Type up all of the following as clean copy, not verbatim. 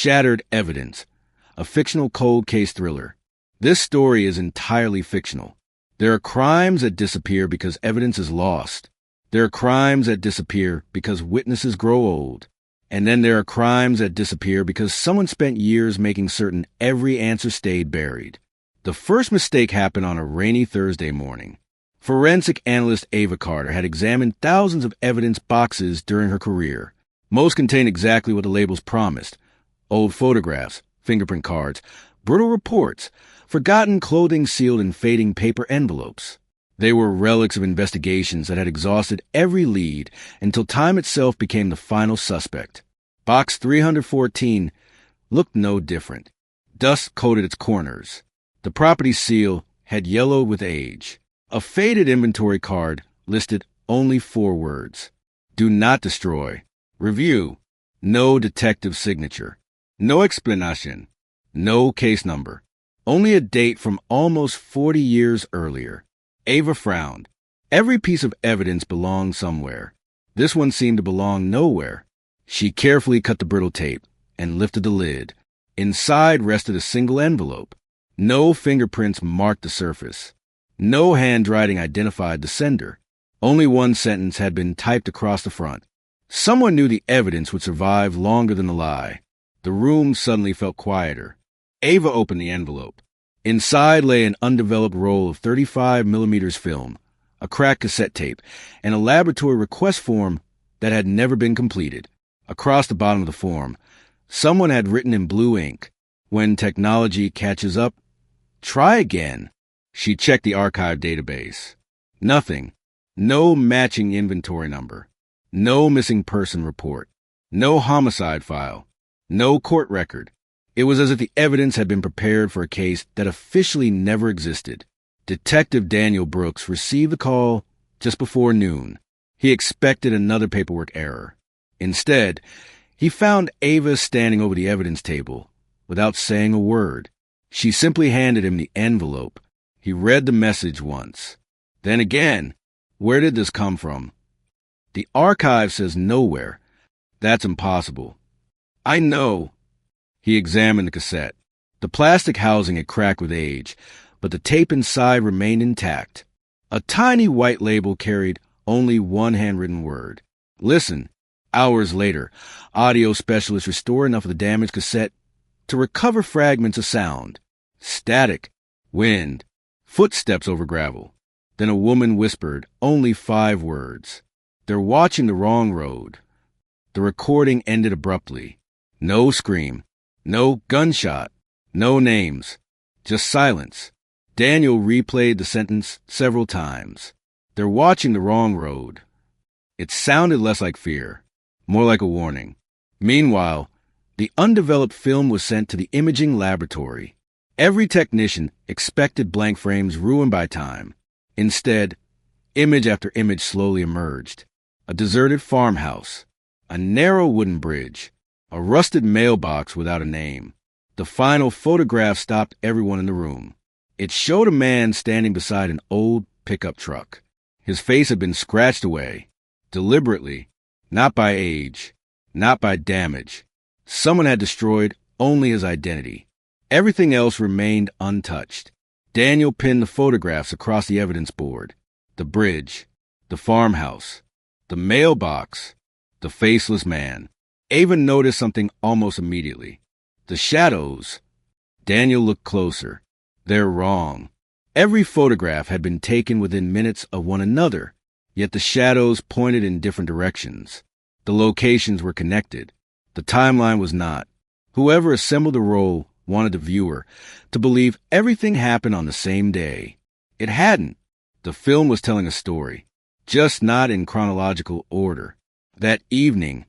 Shattered Evidence, a fictional cold case thriller. This story is entirely fictional. There are crimes that disappear because evidence is lost. There are crimes that disappear because witnesses grow old. And then there are crimes that disappear because someone spent years making certain every answer stayed buried. The first mistake happened on a rainy Thursday morning. Forensic analyst Ava Carter had examined thousands of evidence boxes during her career. Most contained exactly what the labels promised: old photographs, fingerprint cards, brutal reports, forgotten clothing sealed in fading paper envelopes. They were relics of investigations that had exhausted every lead until time itself became the final suspect. Box 314 looked no different. Dust coated its corners. The property seal had yellowed with age. A faded inventory card listed only 4 words: do not destroy. Review. No detective signature. No explanation. No case number. Only a date from almost 40 years earlier. Ava frowned. Every piece of evidence belonged somewhere. This one seemed to belong nowhere. She carefully cut the brittle tape and lifted the lid. Inside rested a single envelope. No fingerprints marked the surface. No handwriting identified the sender. Only one sentence had been typed across the front. Someone knew the evidence would survive longer than the lie. The room suddenly felt quieter. Ava opened the envelope. Inside lay an undeveloped roll of 35mm film, a cracked cassette tape, and a laboratory request form that had never been completed. Across the bottom of the form, someone had written in blue ink, "When technology catches up, try again." She checked the archive database. Nothing. No matching inventory number. No missing person report. No homicide file. No court record. It was as if the evidence had been prepared for a case that officially never existed. Detective Daniel Brooks received the call just before noon. He expected another paperwork error. Instead, he found Ava standing over the evidence table without saying a word. She simply handed him the envelope. He read the message once. Then again. Where did this come from? The archive says nowhere. That's impossible. I know. He examined the cassette. The plastic housing had cracked with age, but the tape inside remained intact. A tiny white label carried only one handwritten word: listen. Hours later, audio specialists restored enough of the damaged cassette to recover fragments of sound. Static, wind, footsteps over gravel. Then a woman whispered only 5 words. They're watching the wrong road. The recording ended abruptly. No scream. No gunshot. No names. Just silence. Daniel replayed the sentence several times. They're watching the wrong road. It sounded less like fear, more like a warning. Meanwhile, the undeveloped film was sent to the imaging laboratory. Every technician expected blank frames ruined by time. Instead, image after image slowly emerged. A deserted farmhouse, a narrow wooden bridge, a rusted mailbox without a name. The final photograph stopped everyone in the room. It showed a man standing beside an old pickup truck. His face had been scratched away, deliberately, not by age, not by damage. Someone had destroyed only his identity. Everything else remained untouched. Daniel pinned the photographs across the evidence board. The bridge, the farmhouse, the mailbox, the faceless man. Ava noticed something almost immediately. The shadows. Daniel looked closer. They're wrong. Every photograph had been taken within minutes of one another, yet the shadows pointed in different directions. The locations were connected. The timeline was not. Whoever assembled the roll wanted the viewer to believe everything happened on the same day. It hadn't. The film was telling a story, just not in chronological order. That evening,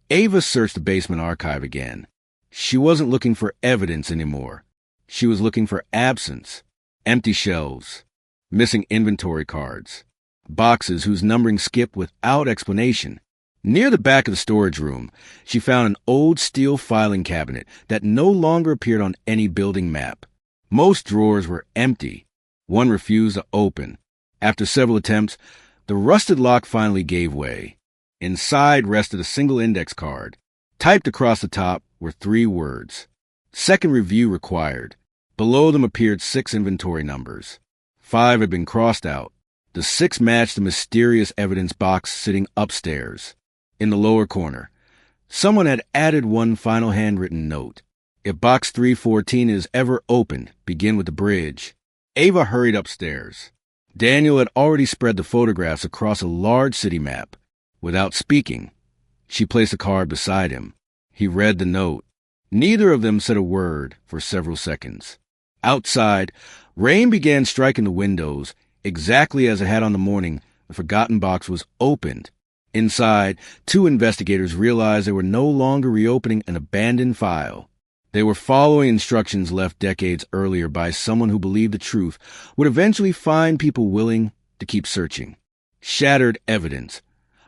Ava searched the basement archive again. She wasn't looking for evidence anymore. She was looking for absence. Empty shelves, missing inventory cards, boxes whose numbering skipped without explanation. Near the back of the storage room, she found an old steel filing cabinet that no longer appeared on any building map. Most drawers were empty. One refused to open. After several attempts, the rusted lock finally gave way. Inside rested a single index card. Typed across the top were 3 words. Second review required. Below them appeared 6 inventory numbers. 5 had been crossed out. The 6 matched the mysterious evidence box sitting upstairs. In the lower corner, someone had added one final handwritten note. If box 314 is ever opened, begin with the bridge. Ava hurried upstairs. Daniel had already spread the photographs across a large city map. Without speaking, she placed a card beside him. He read the note. Neither of them said a word for several seconds. Outside, rain began striking the windows, exactly as it had on the morning the forgotten box was opened. Inside, 2 investigators realized they were no longer reopening an abandoned file. They were following instructions left decades earlier by someone who believed the truth would eventually find people willing to keep searching. Shattered Evidence,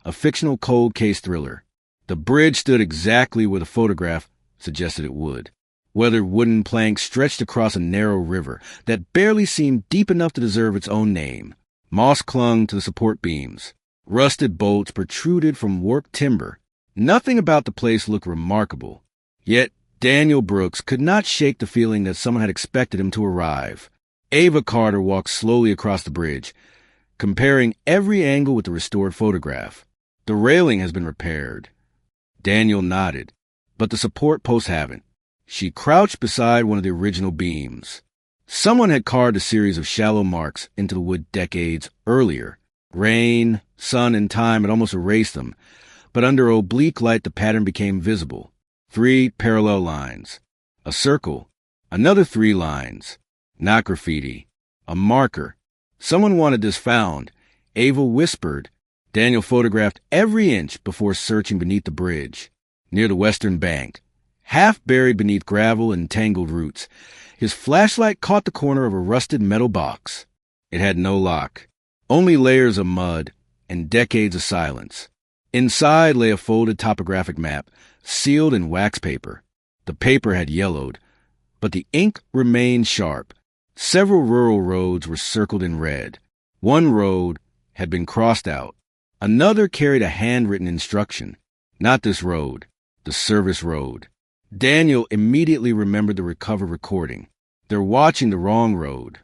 a fictional cold case thriller. The bridge stood exactly where the photograph suggested it would. Weathered wooden planks stretched across a narrow river that barely seemed deep enough to deserve its own name. Moss clung to the support beams. Rusted bolts protruded from warped timber. Nothing about the place looked remarkable. Yet Daniel Brooks could not shake the feeling that someone had expected him to arrive. Ava Carter walked slowly across the bridge, comparing every angle with the restored photograph. The railing has been repaired. Daniel nodded, but the support posts haven't. She crouched beside one of the original beams. Someone had carved a series of shallow marks into the wood decades earlier. Rain, sun, and time had almost erased them, but under oblique light the pattern became visible. 3 parallel lines. A circle. Another 3 lines. Not graffiti. A marker. Someone wanted this found. Ava whispered. Daniel photographed every inch before searching beneath the bridge. Near the western bank, half buried beneath gravel and tangled roots, his flashlight caught the corner of a rusted metal box. It had no lock, only layers of mud and decades of silence. Inside lay a folded topographic map, sealed in wax paper. The paper had yellowed, but the ink remained sharp. Several rural roads were circled in red. One road had been crossed out. Another carried a handwritten instruction. Not this road, the service road. Daniel immediately remembered the recovered recording. They're watching the wrong road.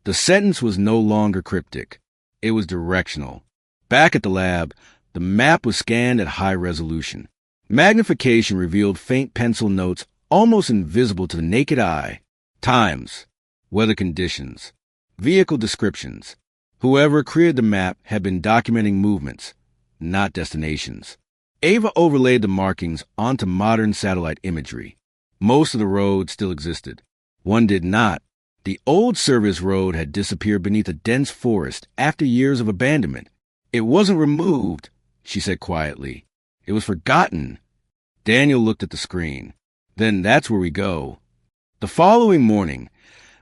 The sentence was no longer cryptic. It was directional. Back at the lab, the map was scanned at high resolution. Magnification revealed faint pencil notes almost invisible to the naked eye. Times, weather conditions, vehicle descriptions. Whoever created the map had been documenting movements, not destinations. Ava overlaid the markings onto modern satellite imagery. Most of the roads still existed. One did not. The old service road had disappeared beneath a dense forest after years of abandonment. It wasn't removed, she said quietly. It was forgotten. Daniel looked at the screen. Then that's where we go. The following morning,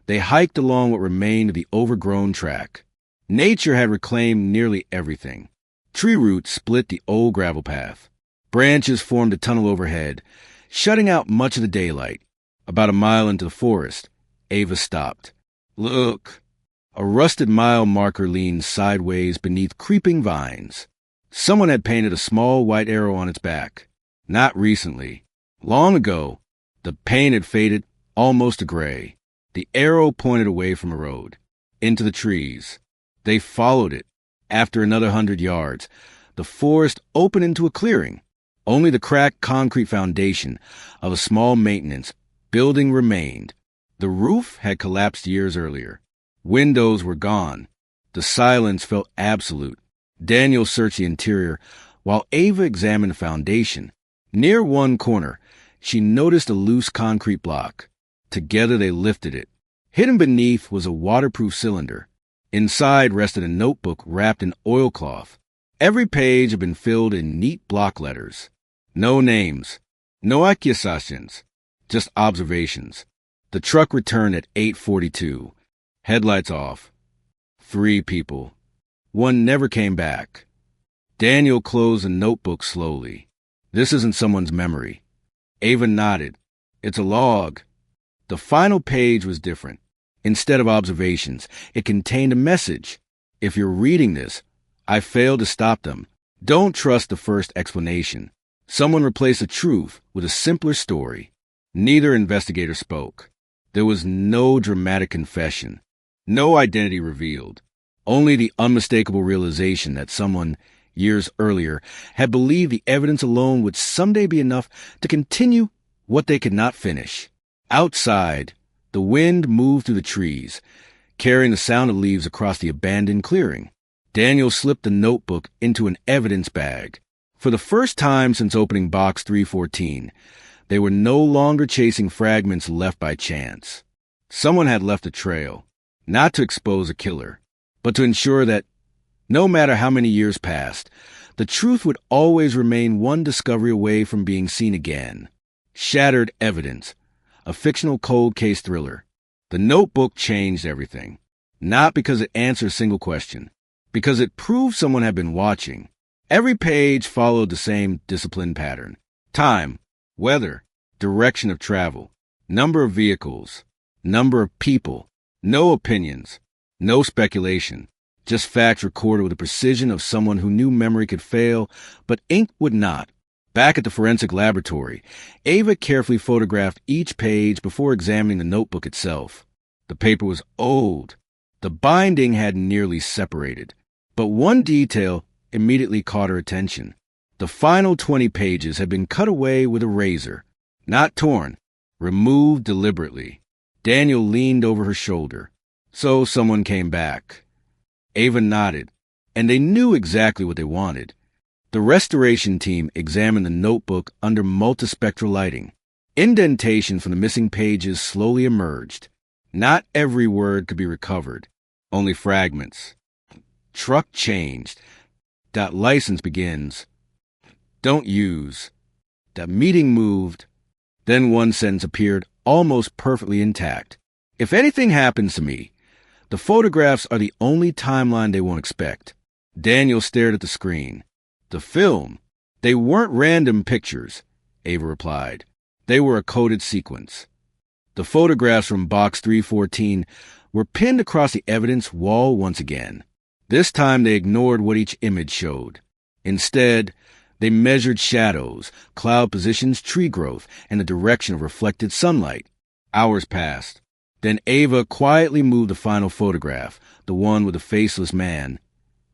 they hiked along what remained of the overgrown track. Nature had reclaimed nearly everything. Tree roots split the old gravel path. Branches formed a tunnel overhead, shutting out much of the daylight. About a mile into the forest, Ava stopped. Look! A rusted mile marker leaned sideways beneath creeping vines. Someone had painted a small white arrow on its back. Not recently. Long ago, the paint had faded almost to gray. The arrow pointed away from the road, into the trees. They followed it. After another 100 yards, the forest opened into a clearing. Only the cracked concrete foundation of a small maintenance building remained. The roof had collapsed years earlier. Windows were gone. The silence felt absolute. Daniel searched the interior while Ava examined the foundation. Near one corner, she noticed a loose concrete block. Together they lifted it. Hidden beneath was a waterproof cylinder. Inside rested a notebook wrapped in oilcloth. Every page had been filled in neat block letters. No names, no accusations, just observations. The truck returned at 8:42. Headlights off. 3 people. One never came back. Daniel closed the notebook slowly. This isn't someone's memory. Ava nodded. It's a log. The final page was different. Instead of observations, it contained a message. If you're reading this, I failed to stop them. Don't trust the first explanation. Someone replaced the truth with a simpler story. Neither investigator spoke. There was no dramatic confession, no identity revealed, only the unmistakable realization that someone, years earlier, had believed the evidence alone would someday be enough to continue what they could not finish. Outside, the wind moved through the trees, carrying the sound of leaves across the abandoned clearing. Daniel slipped the notebook into an evidence bag. For the first time since opening box 314, they were no longer chasing fragments left by chance. Someone had left a trail, not to expose a killer, but to ensure that, no matter how many years passed, the truth would always remain one discovery away from being seen again. Shattered Evidence, a fictional cold case thriller. The notebook changed everything, not because it answered a single question, because it proved someone had been watching. Every page followed the same disciplined pattern. Time, weather, direction of travel, number of vehicles, number of people, no opinions, no speculation, just facts recorded with the precision of someone who knew memory could fail, but ink would not. Back at the forensic laboratory, Ava carefully photographed each page before examining the notebook itself. The paper was old. The binding had nearly separated. But one detail immediately caught her attention. The final 20 pages had been cut away with a razor. Not torn, removed deliberately. Daniel leaned over her shoulder. So someone came back. Ava nodded, and they knew exactly what they wanted. The restoration team examined the notebook under multispectral lighting. Indentation from the missing pages slowly emerged. Not every word could be recovered, only fragments. Truck changed. That license begins. Don't use. That meeting moved. Then one sentence appeared almost perfectly intact. If anything happens to me, the photographs are the only timeline they won't expect. Daniel stared at the screen. The film. They weren't random pictures, Ava replied. They were a coded sequence. The photographs from box 314 were pinned across the evidence wall once again. This time they ignored what each image showed. Instead, they measured shadows, cloud positions, tree growth, and the direction of reflected sunlight. Hours passed. Then Ava quietly moved the final photograph, the one with the faceless man,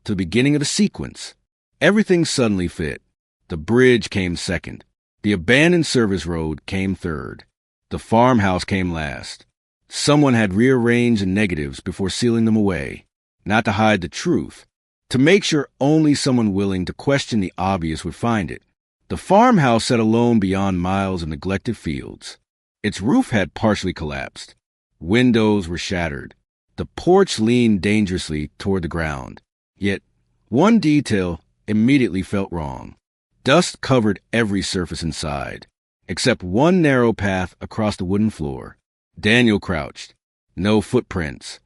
to the beginning of the sequence. Everything suddenly fit. The bridge came second. The abandoned service road came third. The farmhouse came last. Someone had rearranged the negatives before sealing them away, not to hide the truth, to make sure only someone willing to question the obvious would find it. The farmhouse sat alone beyond miles of neglected fields. Its roof had partially collapsed. Windows were shattered. The porch leaned dangerously toward the ground. Yet, one detail immediately felt wrong. Dust covered every surface inside, except one narrow path across the wooden floor. Daniel crouched. No footprints.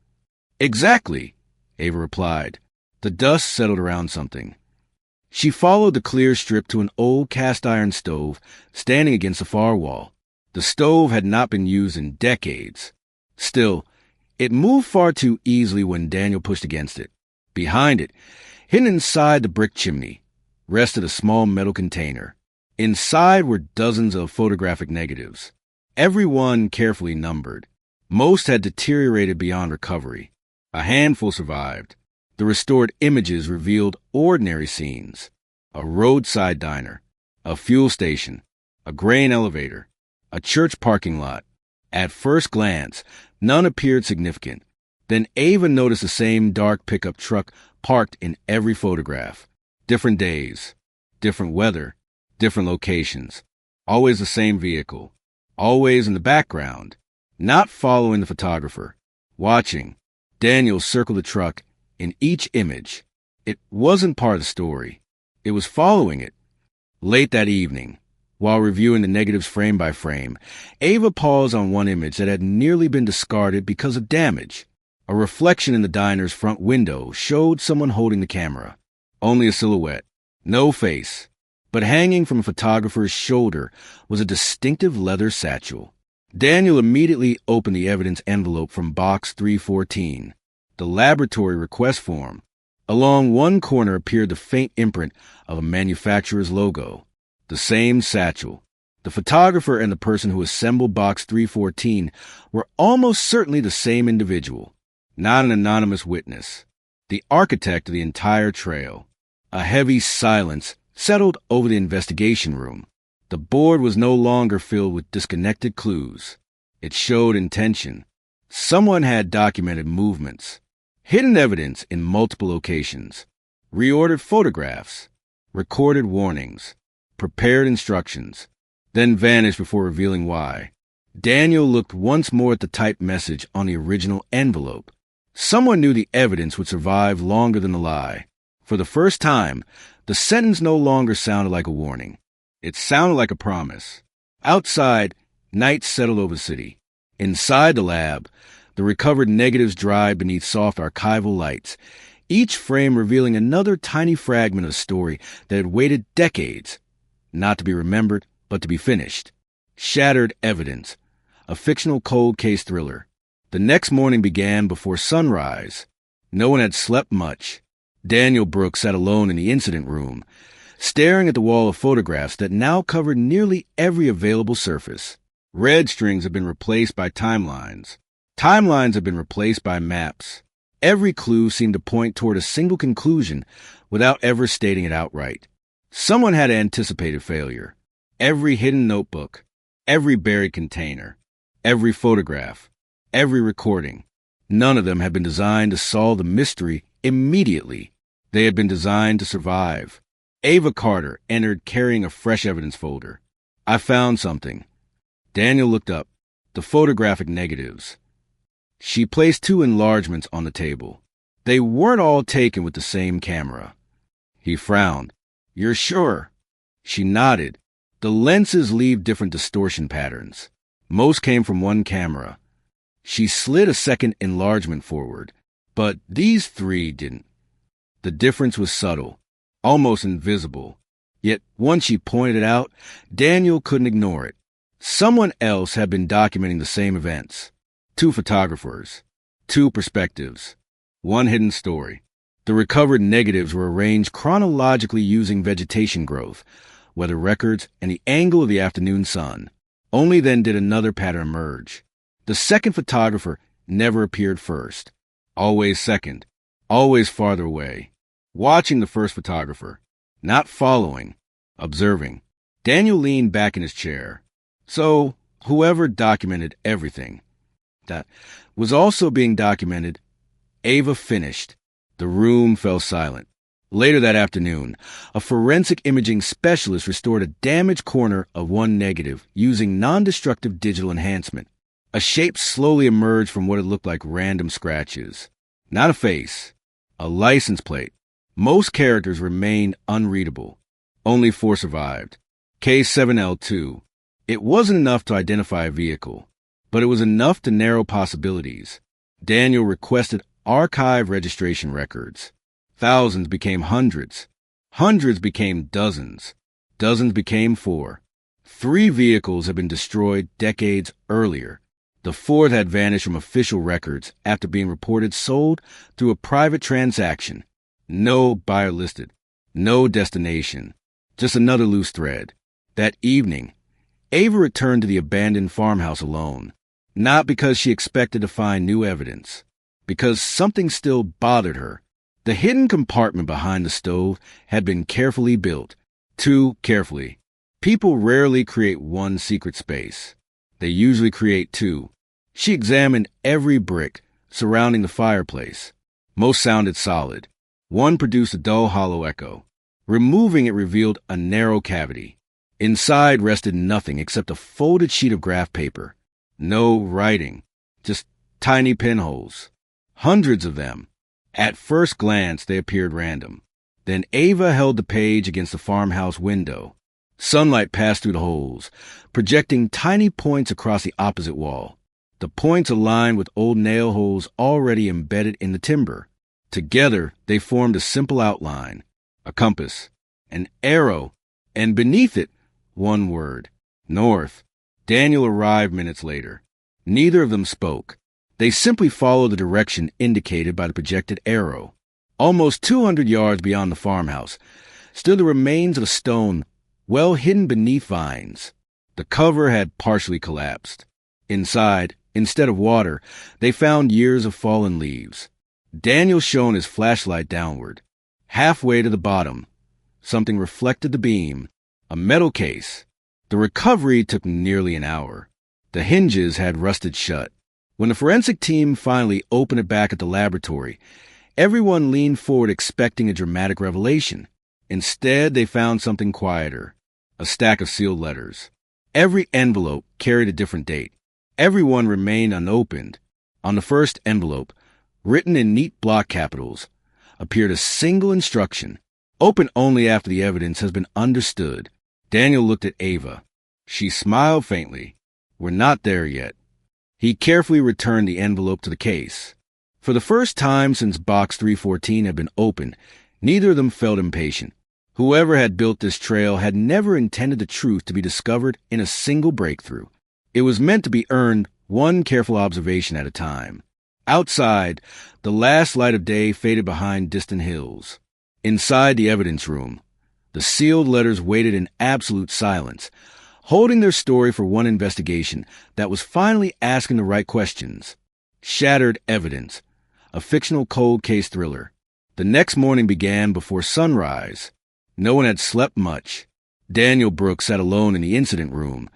Exactly, Ava replied. The dust settled around something. She followed the clear strip to an old cast-iron stove standing against the far wall. The stove had not been used in decades. Still, it moved far too easily when Daniel pushed against it. Behind it, hidden inside the brick chimney, rested a small metal container. Inside were dozens of photographic negatives, every one carefully numbered. Most had deteriorated beyond recovery. A handful survived. The restored images revealed ordinary scenes: a roadside diner, a fuel station, a grain elevator, a church parking lot. At first glance, none appeared significant. Then Ava noticed the same dark pickup truck parked in every photograph. Different days, different weather, different locations. Always the same vehicle. Always in the background, not following the photographer. Watching, Daniel circled the truck in each image. It wasn't part of the story. It was following it. Late that evening, while reviewing the negatives frame by frame, Ava paused on one image that had nearly been discarded because of damage. A reflection in the diner's front window showed someone holding the camera. Only a silhouette, no face, but hanging from a photographer's shoulder was a distinctive leather satchel. Daniel immediately opened the evidence envelope from box 314, the laboratory request form. Along one corner appeared the faint imprint of a manufacturer's logo. the same satchel. The photographer and the person who assembled box 314 were almost certainly the same individual, not an anonymous witness. The architect of the entire trail. A heavy silence settled over the investigation room. The board was no longer filled with disconnected clues. It showed intention. Someone had documented movements, hidden evidence in multiple locations, reordered photographs, recorded warnings, prepared instructions, then vanished before revealing why. Daniel looked once more at the typed message on the original envelope. Someone knew the evidence would survive longer than the lie. For the first time, the sentence no longer sounded like a warning. It sounded like a promise. Outside, night settled over the city. Inside the lab, the recovered negatives dried beneath soft archival lights, each frame revealing another tiny fragment of a story that had waited decades, not to be remembered, but to be finished. Shattered evidence, a fictional cold case thriller. The next morning began before sunrise. No one had slept much. Daniel Brooks sat alone in the incident room, staring at the wall of photographs that now covered nearly every available surface. Red strings had been replaced by timelines. Timelines had been replaced by maps. Every clue seemed to point toward a single conclusion without ever stating it outright. Someone had anticipated failure. Every hidden notebook, every buried container, every photograph, every recording. None of them had been designed to solve the mystery immediately. They had been designed to survive. Ava Carter entered carrying a fresh evidence folder. I found something. Daniel looked up. The photographic negatives. She placed 2 enlargements on the table. They weren't all taken with the same camera. He frowned. You're sure? She nodded. The lenses leave different distortion patterns. Most came from one camera. She slid a second enlargement forward, but these 3 didn't. The difference was subtle, almost invisible. Yet once she pointed it out, Daniel couldn't ignore it. Someone else had been documenting the same events. 2 photographers, 2 perspectives, 1 hidden story. The recovered negatives were arranged chronologically using vegetation growth, weather records, and the angle of the afternoon sun. Only then did another pattern emerge. The second photographer never appeared first. Always second. Always farther away. Watching the first photographer. Not following. Observing. Daniel leaned back in his chair. So, whoever documented everything that was also being documented. Ava finished. The room fell silent. Later that afternoon, a forensic imaging specialist restored a damaged corner of 1 negative using non-destructive digital enhancement. A shape slowly emerged from what had looked like random scratches. Not a face. A license plate. Most characters remained unreadable. Only 4 survived. K7L2. It wasn't enough to identify a vehicle, but it was enough to narrow possibilities. Daniel requested archive registration records. Thousands became hundreds. Hundreds became dozens. Dozens became 4. 3 vehicles had been destroyed decades earlier. The 4th had vanished from official records after being reported sold through a private transaction. No buyer listed. No destination. Just another loose thread. That evening, Ava returned to the abandoned farmhouse alone. Not because she expected to find new evidence. Because something still bothered her. The hidden compartment behind the stove had been carefully built. Too carefully. People rarely create 1 secret space. They usually create 2. She examined every brick surrounding the fireplace. Most sounded solid. 1 produced a dull, hollow echo. Removing it revealed a narrow cavity. Inside rested nothing except a folded sheet of graph paper. No writing. Just tiny pinholes. Hundreds of them. At first glance, they appeared random. Then Ava held the page against the farmhouse window. Sunlight passed through the holes, projecting tiny points across the opposite wall. The points aligned with old nail holes already embedded in the timber. Together, they formed a simple outline, a compass, an arrow, and beneath it, 1 word, north. Daniel arrived minutes later. Neither of them spoke. They simply followed the direction indicated by the projected arrow. Almost 200 yards beyond the farmhouse stood the remains of a stone well hidden beneath vines. The cover had partially collapsed. Inside, instead of water, they found years of fallen leaves. Daniel shone his flashlight downward. Halfway to the bottom, something reflected the beam, a metal case. The recovery took nearly an hour. The hinges had rusted shut. When the forensic team finally opened it back at the laboratory, everyone leaned forward expecting a dramatic revelation. Instead, they found something quieter, a stack of sealed letters. Every envelope carried a different date. Every one remained unopened. On the first envelope, written in neat block capitals, appeared a single instruction: open only after the evidence has been understood. Daniel looked at Ava. She smiled faintly. We're not there yet. He carefully returned the envelope to the case. For the first time since Box 314 had been opened, neither of them felt impatient. Whoever had built this trail had never intended the truth to be discovered in a single breakthrough. It was meant to be earned one careful observation at a time. Outside, the last light of day faded behind distant hills. Inside the evidence room, the sealed letters waited in absolute silence, holding their story for one investigation that was finally asking the right questions. Shattered Evidence, a fictional cold case thriller. The next morning began before sunrise. No one had slept much. Daniel Brooks sat alone in the incident room,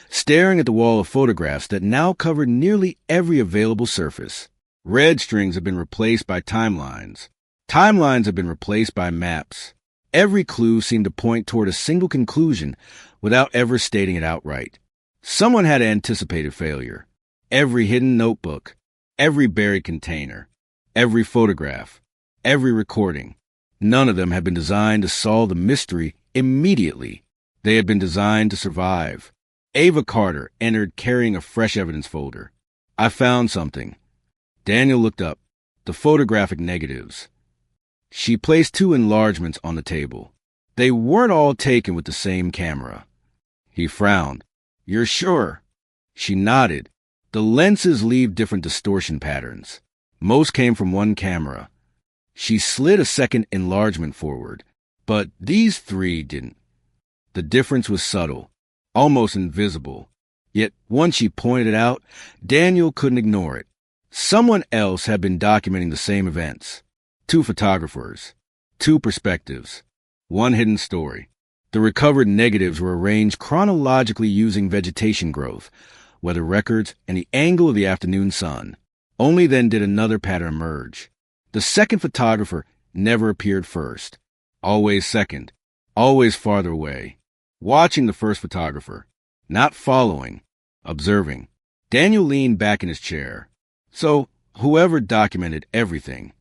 staring at the wall of photographs that now covered nearly every available surface. Red strings had been replaced by timelines. Timelines had been replaced by maps. Every clue seemed to point toward a single conclusion without ever stating it outright. Someone had anticipated failure. Every hidden notebook, every buried container, every photograph, every recording. None of them had been designed to solve the mystery immediately. They had been designed to survive. Ava Carter entered carrying a fresh evidence folder. I found something. Daniel looked up. The photographic negatives. She placed 2 enlargements on the table. They weren't all taken with the same camera. He frowned. You're sure? She nodded. The lenses leave different distortion patterns. Most came from one camera. She slid a second enlargement forward, but these 3 didn't. The difference was subtle, almost invisible. Yet once she pointed it out, Daniel couldn't ignore it. Someone else had been documenting the same events. 2 photographers, 2 perspectives, 1 hidden story. The recovered negatives were arranged chronologically using vegetation growth, weather records, and the angle of the afternoon sun. Only then did another pattern emerge. The second photographer never appeared first. Always second. Always farther away. Watching the first photographer. Not following. Observing. Daniel leaned back in his chair. So, whoever documented everything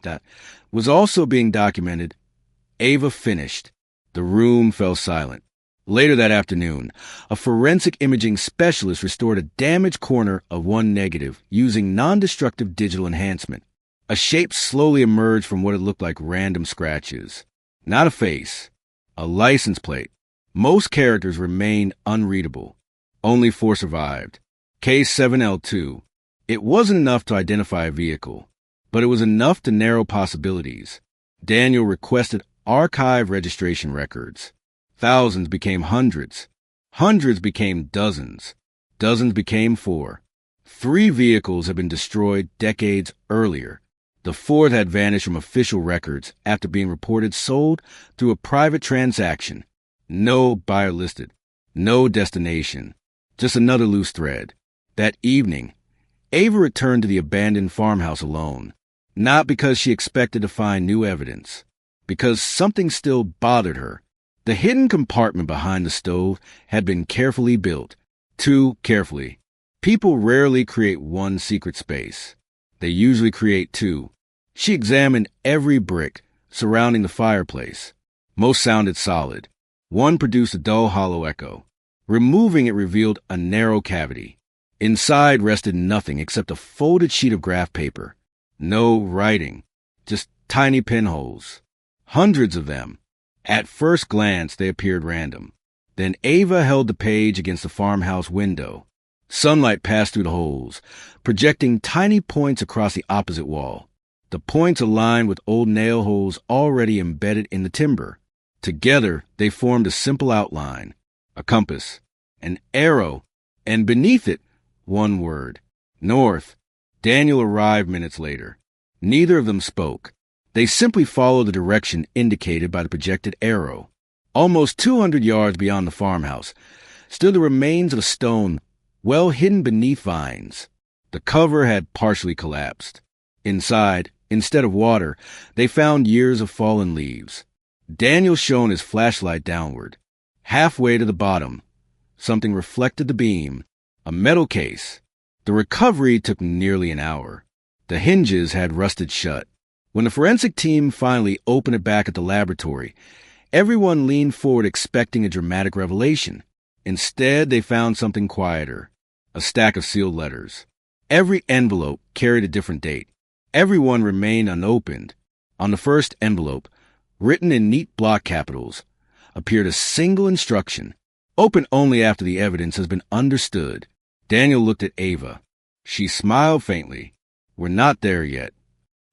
that was also being documented. Ava finished. The room fell silent. Later that afternoon, a forensic imaging specialist restored a damaged corner of one negative using non-destructive digital enhancement. A shape slowly emerged from what had looked like random scratches. Not a face. A license plate. Most characters remained unreadable. Only 4 survived. K7L2. It wasn't enough to identify a vehicle, but it was enough to narrow possibilities. Daniel requested archive registration records. Thousands became hundreds. Hundreds became dozens. Dozens became 4. 3 vehicles had been destroyed decades earlier. The 4th had vanished from official records after being reported sold through a private transaction. No buyer listed. No destination. Just another loose thread. That evening, Ava returned to the abandoned farmhouse alone. Not because she expected to find new evidence. Because something still bothered her. The hidden compartment behind the stove had been carefully built. Too carefully. People rarely create one secret space. They usually create 2. She examined every brick surrounding the fireplace. Most sounded solid. One produced a dull, hollow echo. Removing it revealed a narrow cavity. Inside rested nothing except a folded sheet of graph paper. No writing. Just tiny pinholes. Hundreds of them. At first glance, they appeared random. Then Ava held the page against the farmhouse window. Sunlight passed through the holes, projecting tiny points across the opposite wall. The points aligned with old nail holes already embedded in the timber. Together, they formed a simple outline, a compass, an arrow, and beneath it, one word, north. Daniel arrived minutes later. Neither of them spoke. They simply followed the direction indicated by the projected arrow. Almost 200 yards beyond the farmhouse stood the remains of a stone well hidden beneath vines. The cover had partially collapsed. Inside, instead of water, they found years of fallen leaves. Daniel shone his flashlight downward. Halfway to the bottom, something reflected the beam, a metal case. The recovery took nearly an hour. The hinges had rusted shut. When the forensic team finally opened it back at the laboratory, everyone leaned forward expecting a dramatic revelation. Instead, they found something quieter, a stack of sealed letters. Every envelope carried a different date. Every one remained unopened. On the first envelope, written in neat block capitals, appeared a single instruction: open only after the evidence has been understood. Daniel looked at Ava. She smiled faintly. We're not there yet.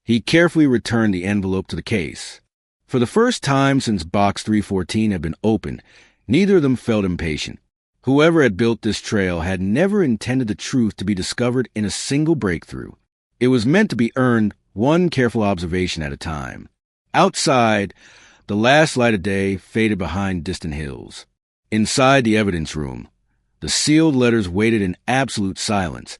He carefully returned the envelope to the case. For the first time since Box 314 had been opened, neither of them felt impatient. Whoever had built this trail had never intended the truth to be discovered in a single breakthrough. It was meant to be earned one careful observation at a time. Outside, the last light of day faded behind distant hills. Inside the evidence room, the sealed letters waited in absolute silence,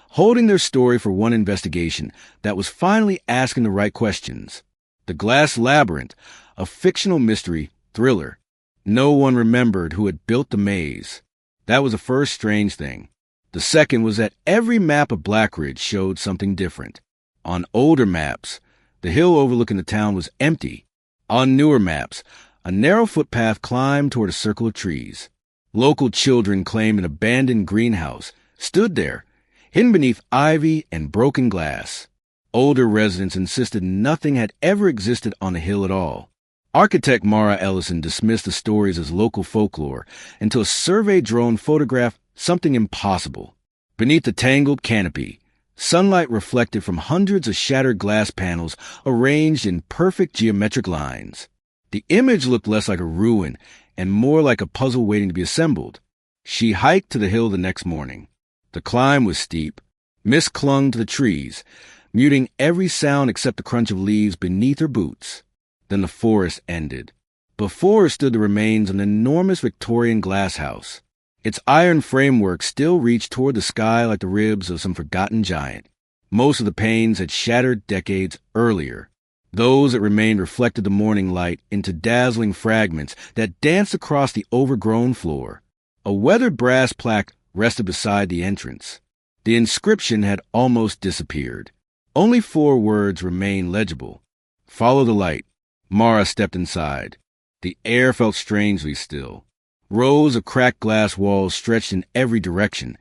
holding their story for one investigation that was finally asking the right questions. The Glass Labyrinth, a fictional mystery thriller. No one remembered who had built the maze. That was the first strange thing. The second was that every map of Blackridge showed something different. On older maps, the hill overlooking the town was empty. On newer maps, a narrow footpath climbed toward a circle of trees. Local children claimed an abandoned greenhouse stood there, hidden beneath ivy and broken glass. Older residents insisted nothing had ever existed on the hill at all. Architect Mara Ellison dismissed the stories as local folklore until a survey drone photographed something impossible. Beneath the tangled canopy, sunlight reflected from hundreds of shattered glass panels arranged in perfect geometric lines. The image looked less like a ruin and more like a puzzle waiting to be assembled. She hiked to the hill the next morning. The climb was steep. Mist clung to the trees, muting every sound except the crunch of leaves beneath her boots. Then the forest ended. Before her stood the remains of an enormous Victorian glass house. Its iron framework still reached toward the sky like the ribs of some forgotten giant. Most of the panes had shattered decades earlier. Those that remained reflected the morning light into dazzling fragments that danced across the overgrown floor. A weathered brass plaque rested beside the entrance. The inscription had almost disappeared. Only 4 words remained legible. Follow the light. Mara stepped inside. The air felt strangely still. Rows of cracked glass walls stretched in every direction,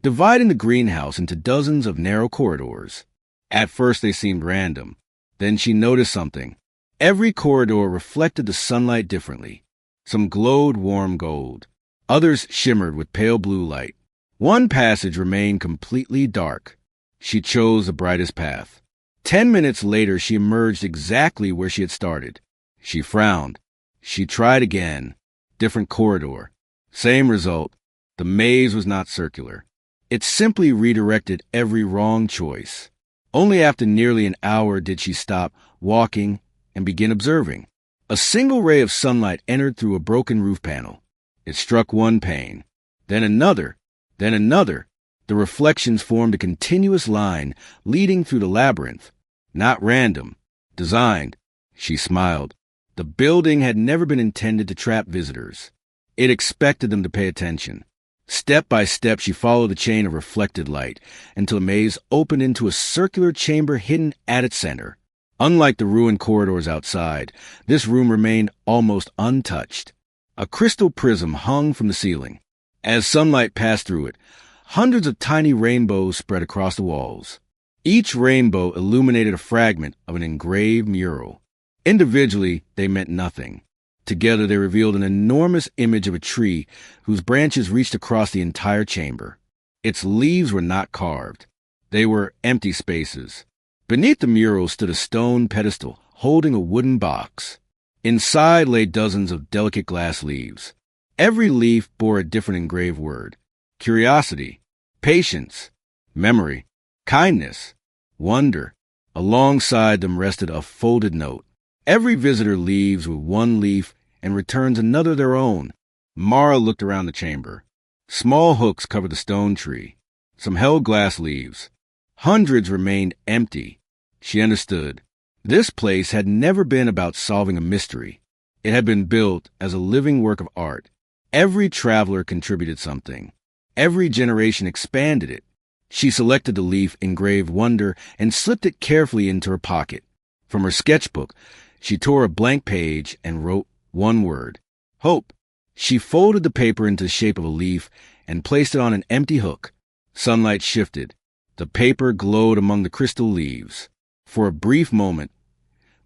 dividing the greenhouse into dozens of narrow corridors. At first they seemed random. Then she noticed something. Every corridor reflected the sunlight differently. Some glowed warm gold. Others shimmered with pale blue light. One passage remained completely dark. She chose the brightest path. 10 minutes later, she emerged exactly where she had started. She frowned. She tried again. Different corridor. Same result. The maze was not circular. It simply redirected every wrong choice. Only after nearly an hour did she stop walking and begin observing. A single ray of sunlight entered through a broken roof panel. It struck one pane, then another, then another. The reflections formed a continuous line leading through the labyrinth. Not random. Designed. She smiled. The building had never been intended to trap visitors. It expected them to pay attention. Step by step, she followed the chain of reflected light until the maze opened into a circular chamber hidden at its center. Unlike the ruined corridors outside, this room remained almost untouched. A crystal prism hung from the ceiling. As sunlight passed through it, hundreds of tiny rainbows spread across the walls. Each rainbow illuminated a fragment of an engraved mural. Individually, they meant nothing. Together, they revealed an enormous image of a tree whose branches reached across the entire chamber. Its leaves were not carved. They were empty spaces. Beneath the mural stood a stone pedestal holding a wooden box. Inside lay dozens of delicate glass leaves. Every leaf bore a different engraved word: curiosity, patience, memory, kindness, wonder. Alongside them rested a folded note. Every visitor leaves with one leaf and returns another their own. Mara looked around the chamber. Small hooks covered the stone tree. Some held glass leaves. Hundreds remained empty. She understood. This place had never been about solving a mystery. It had been built as a living work of art. Every traveler contributed something. Every generation expanded it. She selected the leaf engraved wonder and slipped it carefully into her pocket. From her sketchbook, she tore a blank page and wrote one word: hope. She folded the paper into the shape of a leaf and placed it on an empty hook. Sunlight shifted. The paper glowed among the crystal leaves. For a brief moment,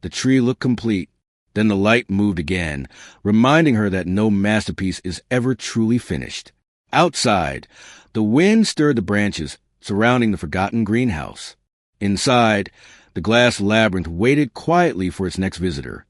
the tree looked complete. Then the light moved again, reminding her that no masterpiece is ever truly finished. Outside, the wind stirred the branches surrounding the forgotten greenhouse. Inside, the glass labyrinth waited quietly for its next visitor.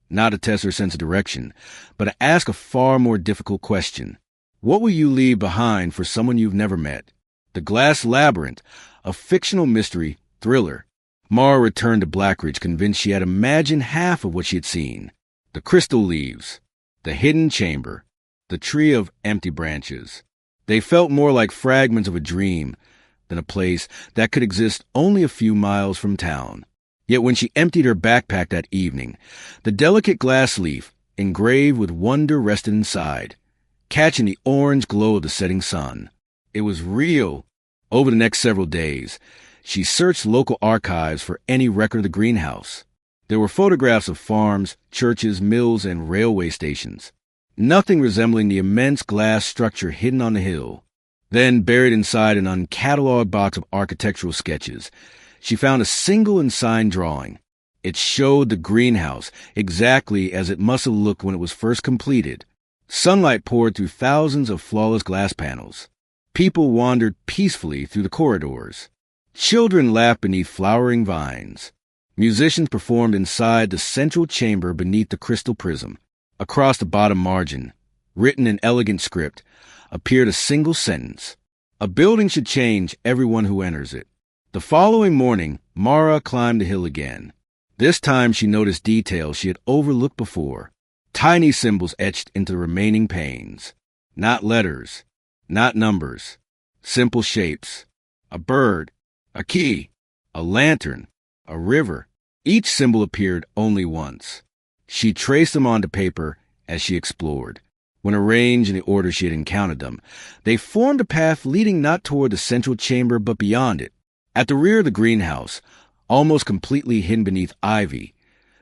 Not to test her sense of direction, but to ask a far more difficult question. What will you leave behind for someone you've never met? The Glass Labyrinth, a fictional mystery thriller. Mara returned to Blackridge convinced she had imagined half of what she had seen. The crystal leaves, the hidden chamber, the tree of empty branches. They felt more like fragments of a dream than a place that could exist only a few miles from town. Yet when she emptied her backpack that evening, the delicate glass leaf, engraved with wonder, rested inside, catching the orange glow of the setting sun. It was real. Over the next several days, she searched local archives for any record of the greenhouse. There were photographs of farms, churches, mills, and railway stations. Nothing resembling the immense glass structure hidden on the hill. Then, buried inside an uncatalogued box of architectural sketches, she found a single unsigned drawing. It showed the greenhouse exactly as it must have looked when it was first completed. Sunlight poured through thousands of flawless glass panels. People wandered peacefully through the corridors. Children laughed beneath flowering vines. Musicians performed inside the central chamber beneath the crystal prism. Across the bottom margin, written in elegant script, appeared a single sentence: a building should change everyone who enters it. The following morning, Mara climbed the hill again. This time she noticed details she had overlooked before. Tiny symbols etched into the remaining panes. Not letters, not numbers. Simple shapes. A bird, a key, a lantern, a river. Each symbol appeared only once. She traced them onto paper as she explored. When arranged in the order she had encountered them, they formed a path leading not toward the central chamber but beyond it. At the rear of the greenhouse, almost completely hidden beneath ivy,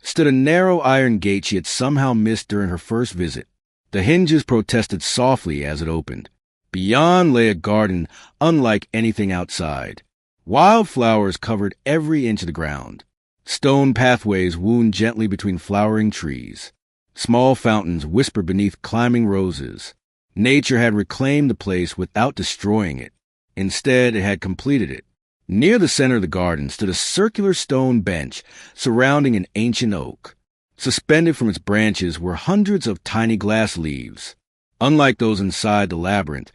stood a narrow iron gate she had somehow missed during her first visit. The hinges protested softly as it opened. Beyond lay a garden unlike anything outside. Wildflowers covered every inch of the ground. Stone pathways wound gently between flowering trees. Small fountains whispered beneath climbing roses. Nature had reclaimed the place without destroying it. Instead, it had completed it. Near the center of the garden stood a circular stone bench surrounding an ancient oak. Suspended from its branches were hundreds of tiny glass leaves. Unlike those inside the labyrinth,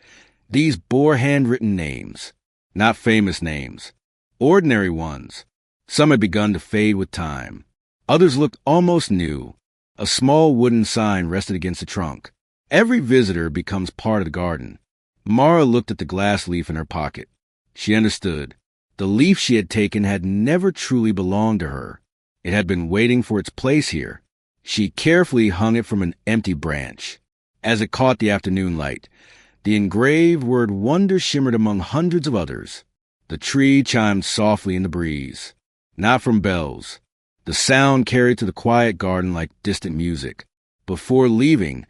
these bore handwritten names. Not famous names. Ordinary ones. Some had begun to fade with time. Others looked almost new. A small wooden sign rested against the trunk. Every visitor becomes part of the garden. Mara looked at the glass leaf in her pocket. She understood. The leaf she had taken had never truly belonged to her. It had been waiting for its place here. She carefully hung it from an empty branch. As it caught the afternoon light, the engraved word wonder shimmered among hundreds of others. The tree chimed softly in the breeze. Not from bells. The sound carried to the quiet garden like distant music. Before leaving,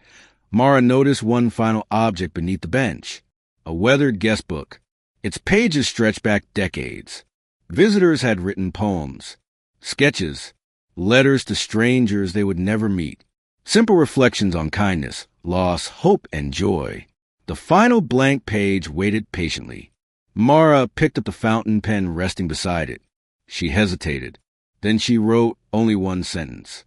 Mara noticed one final object beneath the bench. A weathered guest book. Its pages stretched back decades. Visitors had written poems, sketches, letters to strangers they would never meet. Simple reflections on kindness, loss, hope, and joy. The final blank page waited patiently. Mara picked up the fountain pen resting beside it. She hesitated. Then she wrote only one sentence.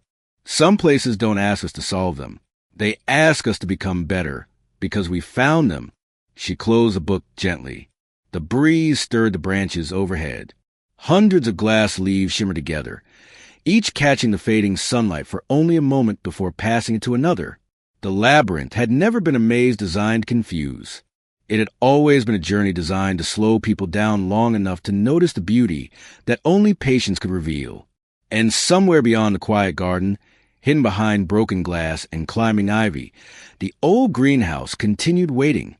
Some places don't ask us to solve them. They ask us to become better, because we found them. She closed the book gently. The breeze stirred the branches overhead. Hundreds of glass leaves shimmered together, each catching the fading sunlight for only a moment before passing it to another. The labyrinth had never been a maze designed to confuse. It had always been a journey designed to slow people down long enough to notice the beauty that only patience could reveal. And somewhere beyond the quiet garden, hidden behind broken glass and climbing ivy, the old greenhouse continued waiting.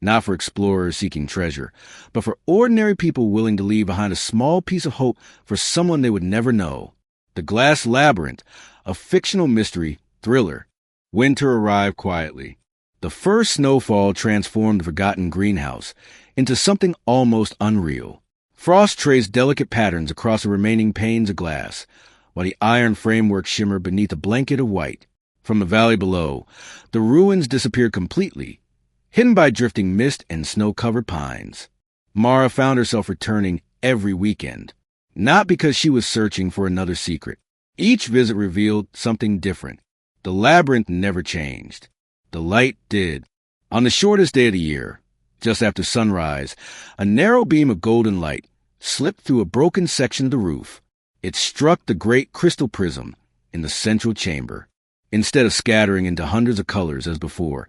Not for explorers seeking treasure, but for ordinary people willing to leave behind a small piece of hope for someone they would never know. The Glass Labyrinth, a fictional mystery thriller. Winter arrived quietly. The first snowfall transformed the forgotten greenhouse into something almost unreal. Frost traced delicate patterns across the remaining panes of glass, while the iron framework shimmered beneath a blanket of white. From the valley below, the ruins disappeared completely, hidden by drifting mist and snow-covered pines. Mara found herself returning every weekend, not because she was searching for another secret. Each visit revealed something different. The labyrinth never changed. The light did. On the shortest day of the year, just after sunrise, a narrow beam of golden light slipped through a broken section of the roof. It struck the great crystal prism in the central chamber. Instead of scattering into hundreds of colors as before,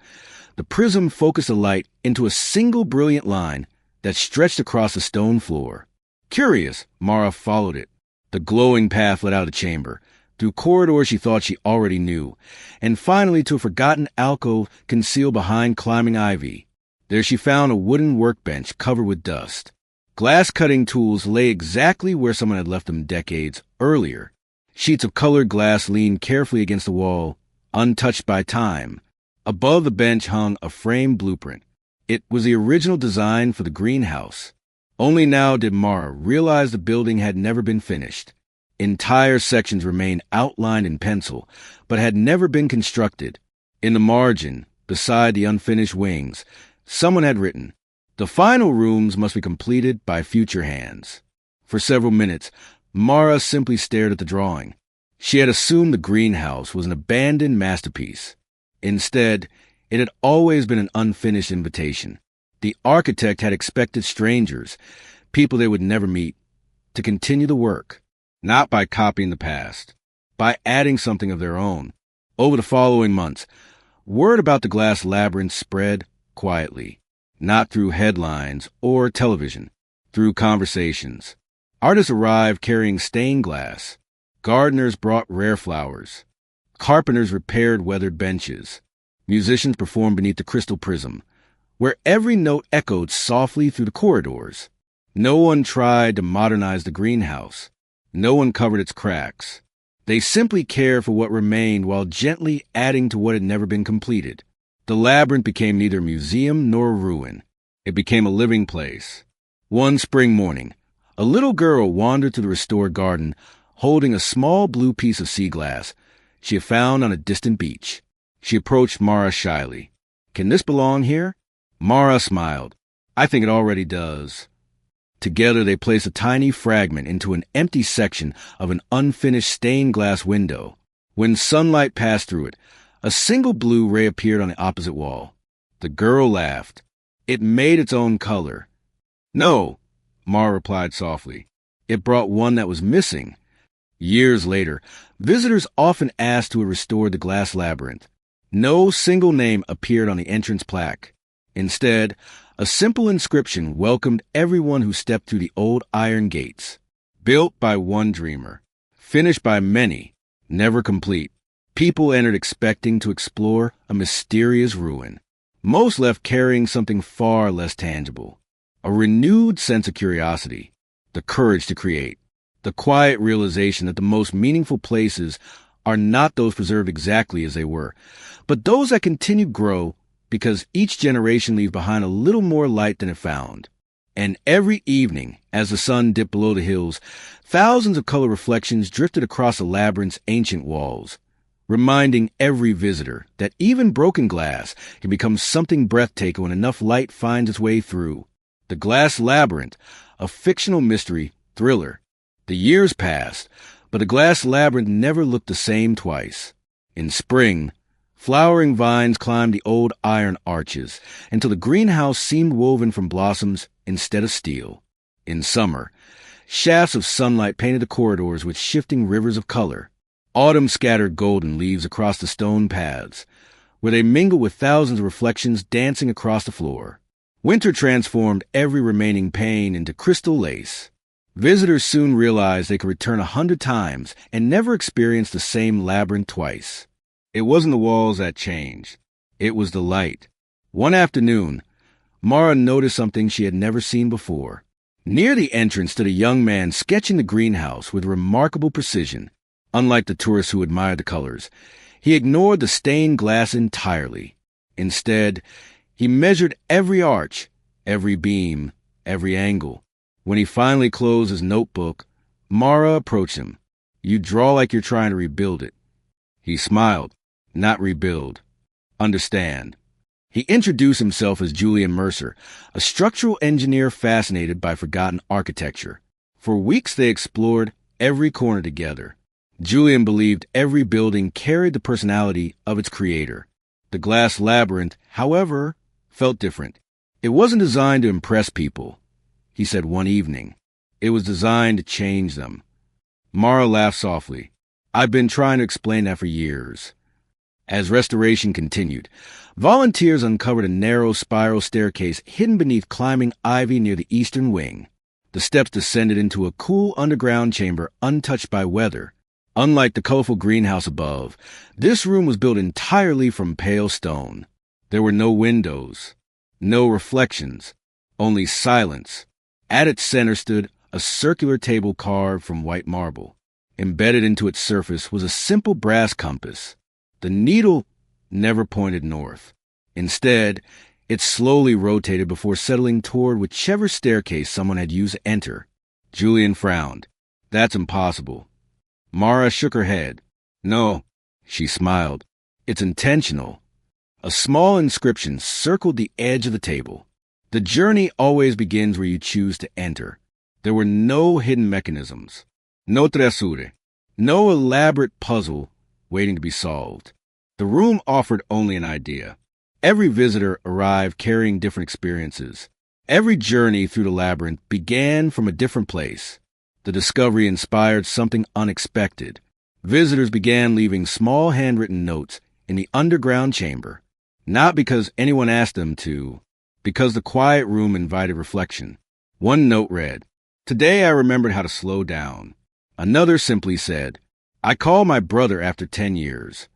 the prism focused the light into a single brilliant line that stretched across the stone floor. Curious, Mara followed it. The glowing path led out of the chamber, through corridors she thought she already knew, and finally to a forgotten alcove concealed behind climbing ivy. There she found a wooden workbench covered with dust. Glass-cutting tools lay exactly where someone had left them decades earlier. Sheets of colored glass leaned carefully against the wall, untouched by time. Above the bench hung a framed blueprint. It was the original design for the greenhouse. Only now did Mara realize the building had never been finished. Entire sections remained outlined in pencil, but had never been constructed. In the margin, beside the unfinished wings, someone had written, "The final rooms must be completed by future hands." For several minutes, Mara simply stared at the drawing. She had assumed the greenhouse was an abandoned masterpiece. Instead, it had always been an unfinished invitation. The architect had expected strangers, people they would never meet, to continue the work, not by copying the past, by adding something of their own. Over the following months, word about the Glass Labyrinth spread quietly, not through headlines or television, through conversations. Artists arrived carrying stained glass. Gardeners brought rare flowers. Carpenters repaired weathered benches. Musicians performed beneath the crystal prism, where every note echoed softly through the corridors. No one tried to modernize the greenhouse. No one covered its cracks. They simply cared for what remained while gently adding to what had never been completed. The labyrinth became neither a museum nor a ruin. It became a living place. One spring morning, a little girl wandered to the restored garden, holding a small blue piece of sea glass she had found on a distant beach. She approached Mara shyly. "Can this belong here?" Mara smiled. "I think it already does." Together they placed a tiny fragment into an empty section of an unfinished stained glass window. When sunlight passed through it, a single blue ray appeared on the opposite wall. The girl laughed. It made its own color. "No," Mara replied softly. "It brought one that was missing." Years later, visitors often asked who had restored the Glass Labyrinth. No single name appeared on the entrance plaque. Instead, a simple inscription welcomed everyone who stepped through the old iron gates. Built by one dreamer, finished by many, never complete. People entered expecting to explore a mysterious ruin. Most left carrying something far less tangible. A renewed sense of curiosity, the courage to create, the quiet realization that the most meaningful places are not those preserved exactly as they were, but those that continue to grow because each generation leaves behind a little more light than it found. And every evening, as the sun dipped below the hills, thousands of color reflections drifted across the labyrinth's ancient walls, reminding every visitor that even broken glass can become something breathtaking when enough light finds its way through. The Glass Labyrinth, a fictional mystery thriller. The years passed, But the glass labyrinth never looked the same twice. In spring, flowering vines climbed the old iron arches until the greenhouse seemed woven from blossoms instead of steel. In summer, shafts of sunlight painted the corridors with shifting rivers of color. Autumn scattered golden leaves across the stone paths, where they mingled with thousands of reflections dancing across the floor. Winter transformed every remaining pane into crystal lace. Visitors soon realized they could return 100 times and never experience the same labyrinth twice. It wasn't the walls that changed. It was the light. One afternoon, Mara noticed something she had never seen before. Near the entrance stood a young man sketching the greenhouse with remarkable precision. Unlike the tourists who admired the colors, he ignored the stained glass entirely. Instead, he measured every arch, every beam, every angle. When he finally closed his notebook, Mara approached him. "You draw like you're trying to rebuild it." He smiled. "Not rebuild. Understand." He introduced himself as Julian Mercer, a structural engineer fascinated by forgotten architecture. For weeks they explored every corner together. Julian believed every building carried the personality of its creator. The glass labyrinth, however, felt different. It wasn't designed to impress people, he said one evening. It was designed to change them. Mara laughed softly. "I've been trying to explain that for years." As restoration continued, volunteers uncovered a narrow spiral staircase hidden beneath climbing ivy near the eastern wing. The steps descended into a cool underground chamber untouched by weather. Unlike the colorful greenhouse above, this room was built entirely from pale stone. There were no windows, no reflections, only silence. At its center stood a circular table carved from white marble. Embedded into its surface was a simple brass compass. The needle never pointed north. Instead, it slowly rotated before settling toward whichever staircase someone had used to enter. Julian frowned. "That's impossible." Mara shook her head. "No," she smiled. "It's intentional." A small inscription circled the edge of the table. "The journey always begins where you choose to enter." There were no hidden mechanisms, no tresure, no elaborate puzzle waiting to be solved. The room offered only an idea. Every visitor arrived carrying different experiences. Every journey through the labyrinth began from a different place. The discovery inspired something unexpected. Visitors began leaving small handwritten notes in the underground chamber, not because anyone asked them to, because the quiet room invited reflection. One note read, "Today I remembered how to slow down." Another simply said, "I called my brother after 10 years."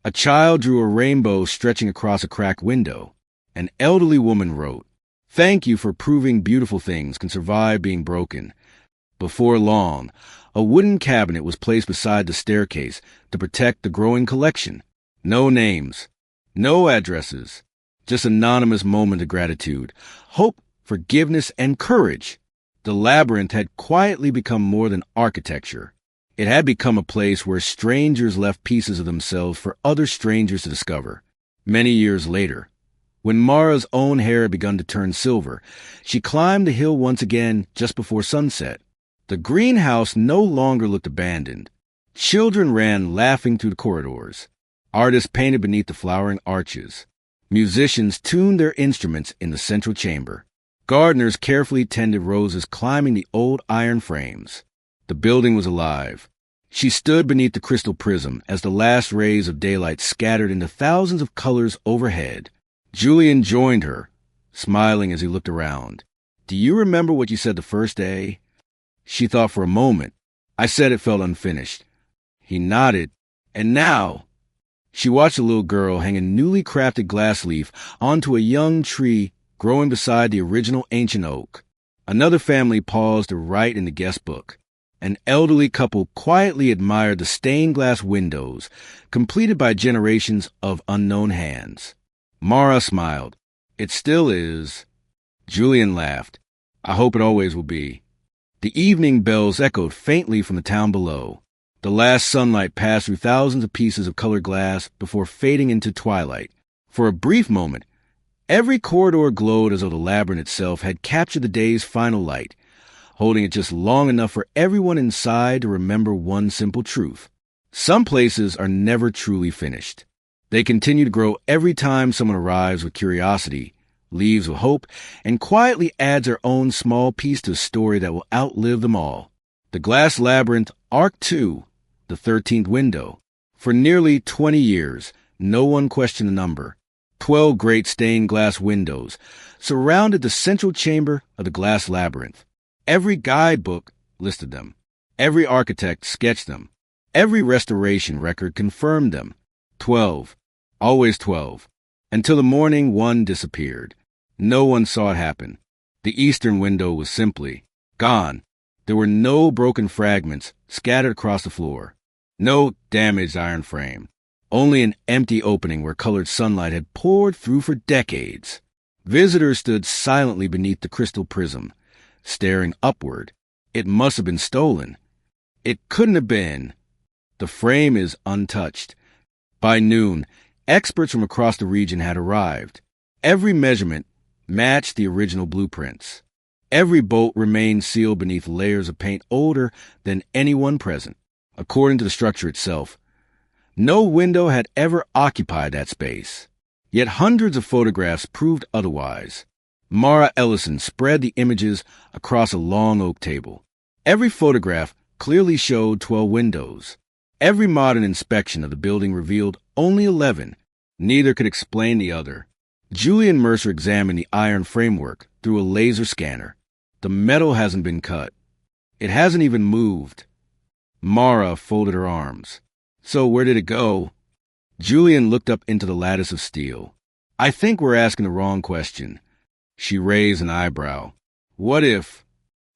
A child drew a rainbow stretching across a cracked window. An elderly woman wrote, "Thank you for proving beautiful things can survive being broken." Before long, a wooden cabinet was placed beside the staircase to protect the growing collection. No names, no addresses, just an anonymous moment of gratitude, hope, forgiveness, and courage. The labyrinth had quietly become more than architecture. It had become a place where strangers left pieces of themselves for other strangers to discover. Many years later, when Mara's own hair had begun to turn silver, she climbed the hill once again just before sunset. The greenhouse no longer looked abandoned. Children ran laughing through the corridors. Artists painted beneath the flowering arches. Musicians tuned their instruments in the central chamber. Gardeners carefully tended roses climbing the old iron frames. The building was alive. She stood beneath the crystal prism as the last rays of daylight scattered into thousands of colors overhead. Julian joined her, smiling as he looked around. "Do you remember what you said the first day?" She thought for a moment. "I said it felt unfinished." He nodded. "And now?" She watched a little girl hang a newly crafted glass leaf onto a young tree growing beside the original ancient oak. Another family paused to write in the guest book. An elderly couple quietly admired the stained glass windows, completed by generations of unknown hands. Mara smiled. "It still is." Julian laughed. "I hope it always will be." The evening bells echoed faintly from the town below. The last sunlight passed through thousands of pieces of colored glass before fading into twilight. For a brief moment, every corridor glowed as though the labyrinth itself had captured the day's final light. holding it just long enough for everyone inside to remember one simple truth. Some places are never truly finished. They continue to grow every time someone arrives with curiosity, leaves with hope, and quietly adds their own small piece to a story that will outlive them all. The Glass Labyrinth, Arc 2, the 13th Window. For nearly 20 years, no one questioned the number. 12 great stained glass windows surrounded the central chamber of the Glass Labyrinth. Every guidebook listed them. Every architect sketched them. Every restoration record confirmed them. 12. Always 12. Until the morning one disappeared. No one saw it happen. The eastern window was simply gone. There were no broken fragments scattered across the floor. No damaged iron frame. Only an empty opening where colored sunlight had poured through for decades. Visitors stood silently beneath the crystal prism, staring upward. It must have been stolen. It couldn't have been. The frame is untouched. By noon, experts from across the region had arrived. Every measurement matched the original blueprints. Every bolt remained sealed beneath layers of paint older than anyone present. According to the structure itself, no window had ever occupied that space. Yet hundreds of photographs proved otherwise. Mara Ellison spread the images across a long oak table. Every photograph clearly showed 12 windows. Every modern inspection of the building revealed only 11. Neither could explain the other. Julian Mercer examined the iron framework through a laser scanner. The metal hasn't been cut. It hasn't even moved. Mara folded her arms. So where did it go? Julian looked up into the lattice of steel. I think we're asking the wrong question. She raised an eyebrow. What if...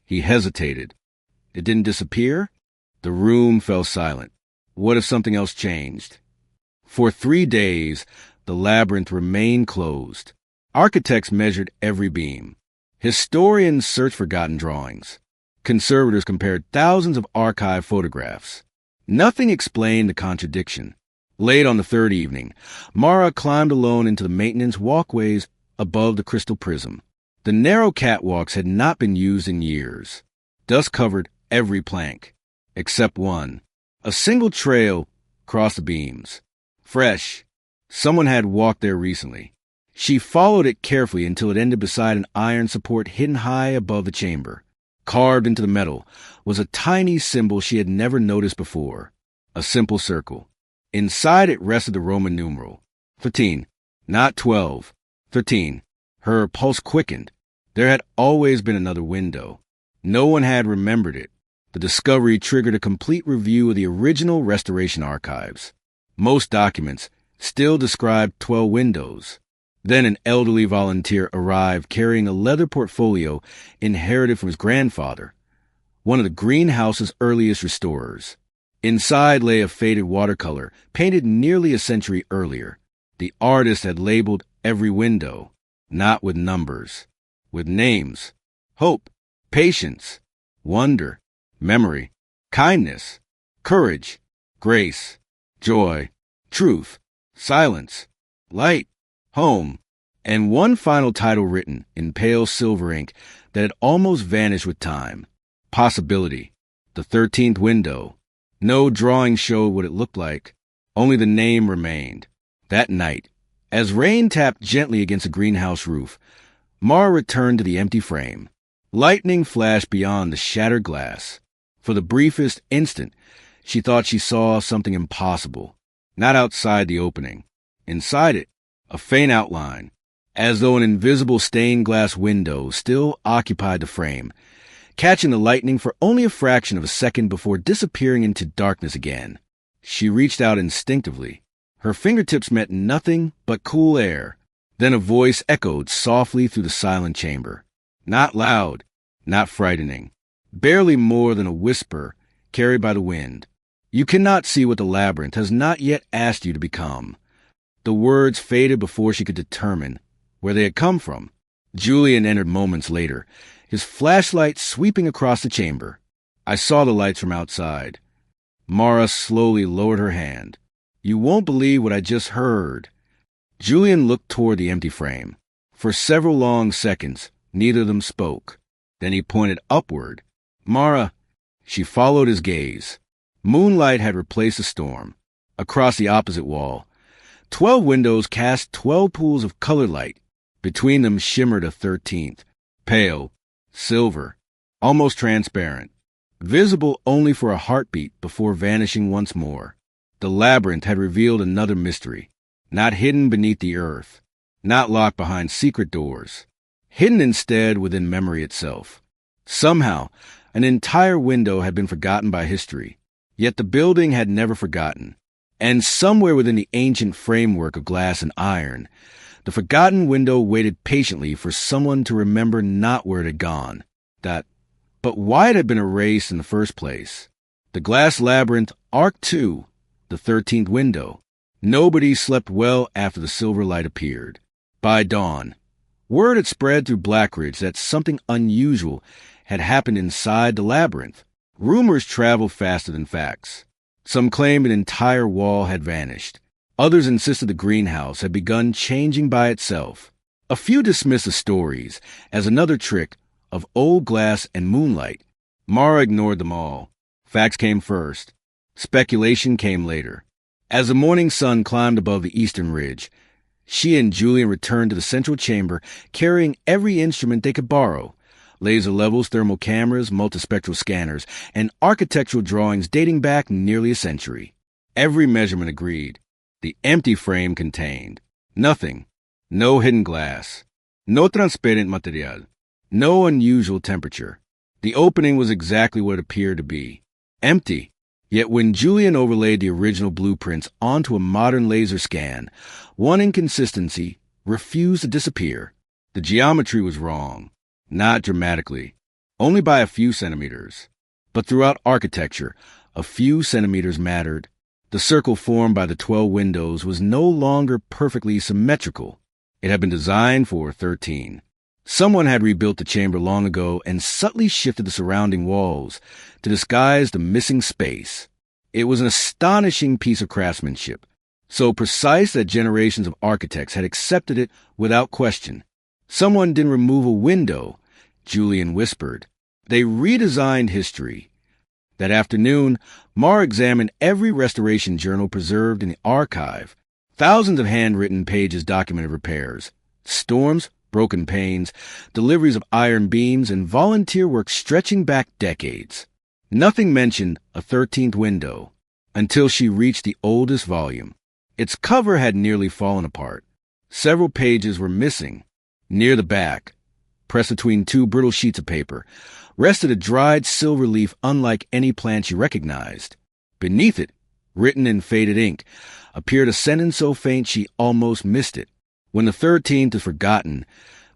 He hesitated. It didn't disappear? The room fell silent. What if something else changed? For 3 days, the labyrinth remained closed. Architects measured every beam. Historians searched forgotten drawings. Conservators compared thousands of archive photographs. Nothing explained the contradiction. Late on the third evening, Mara climbed alone into the maintenance walkways above the crystal prism. The narrow catwalks had not been used in years. Dust covered every plank, except one. A single trail crossed the beams. Fresh. Someone had walked there recently. She followed it carefully until it ended beside an iron support hidden high above the chamber. Carved into the metal was a tiny symbol she had never noticed before. A simple circle. Inside it rested the Roman numeral. 13, not 12. 13. Her pulse quickened. There had always been another window. No one had remembered it. The discovery triggered a complete review of the original restoration archives. Most documents still described 12 windows. Then an elderly volunteer arrived carrying a leather portfolio inherited from his grandfather, one of the greenhouse's earliest restorers. Inside lay a faded watercolor painted nearly a century earlier. The artist had labeled every window, not with numbers, with names: hope, patience, wonder, memory, kindness, courage, grace, joy, truth, silence, light, home, and one final title written in pale silver ink that had almost vanished with time: Possibility, the 13th Window. No drawing showed what it looked like. Only the name remained. That night, as rain tapped gently against the greenhouse roof, Mara returned to the empty frame. Lightning flashed beyond the shattered glass. For the briefest instant, she thought she saw something impossible. Not outside the opening. Inside it, a faint outline, as though an invisible stained glass window still occupied the frame, catching the lightning for only a fraction of a second before disappearing into darkness again. She reached out instinctively. Her fingertips met nothing but cool air. Then a voice echoed softly through the silent chamber. Not loud, not frightening. Barely more than a whisper carried by the wind. You cannot see what the labyrinth has not yet asked you to become. The words faded before she could determine where they had come from. Julian entered moments later, his flashlight sweeping across the chamber. I saw the lights from outside. Mara slowly lowered her hand. You won't believe what I just heard. Julian looked toward the empty frame. For several long seconds, neither of them spoke. Then he pointed upward, Mara, she followed his gaze. Moonlight had replaced the storm. Across the opposite wall, 12 windows cast 12 pools of colored light. Between them shimmered a 13th, pale, silver, almost transparent, visible only for a heartbeat before vanishing once more. The labyrinth had revealed another mystery, not hidden beneath the earth, not locked behind secret doors, hidden instead within memory itself. Somehow, an entire window had been forgotten by history, yet the building had never forgotten. And somewhere within the ancient framework of glass and iron, the forgotten window waited patiently for someone to remember not where it had gone, but why it had been erased in the first place. The glass labyrinth, Arc 2, the 13th window. Nobody slept well after the silver light appeared. By dawn, word had spread through Blackridge that something unusual had happened inside the labyrinth. Rumors traveled faster than facts. Some claimed an entire wall had vanished. Others insisted the greenhouse had begun changing by itself. A few dismissed the stories as another trick of old glass and moonlight. Mara ignored them all. Facts came first. Speculation came later. As the morning sun climbed above the eastern ridge, she and Julian returned to the central chamber carrying every instrument they could borrow. Laser levels, thermal cameras, multispectral scanners, and architectural drawings dating back nearly a century. Every measurement agreed. The empty frame contained nothing. No hidden glass. No transparent material. No unusual temperature. The opening was exactly what it appeared to be. Empty. Yet when Julian overlaid the original blueprints onto a modern laser scan, one inconsistency refused to disappear. The geometry was wrong. Not dramatically, only by a few centimeters. But throughout architecture, a few centimeters mattered. The circle formed by the 12 windows was no longer perfectly symmetrical. It had been designed for 13. Someone had rebuilt the chamber long ago and subtly shifted the surrounding walls to disguise the missing space. It was an astonishing piece of craftsmanship, so precise that generations of architects had accepted it without question. Someone didn't remove a window, Julian whispered. They redesigned history. That afternoon, Mara examined every restoration journal preserved in the archive. Thousands of handwritten pages documented repairs, storms, broken panes, deliveries of iron beams, and volunteer work stretching back decades. Nothing mentioned a 13th window until she reached the oldest volume. Its cover had nearly fallen apart. Several pages were missing. Near the back, pressed between two brittle sheets of paper, rested a dried silver leaf unlike any plant she recognized. Beneath it, written in faded ink, appeared a sentence so faint she almost missed it. When the 13th is forgotten,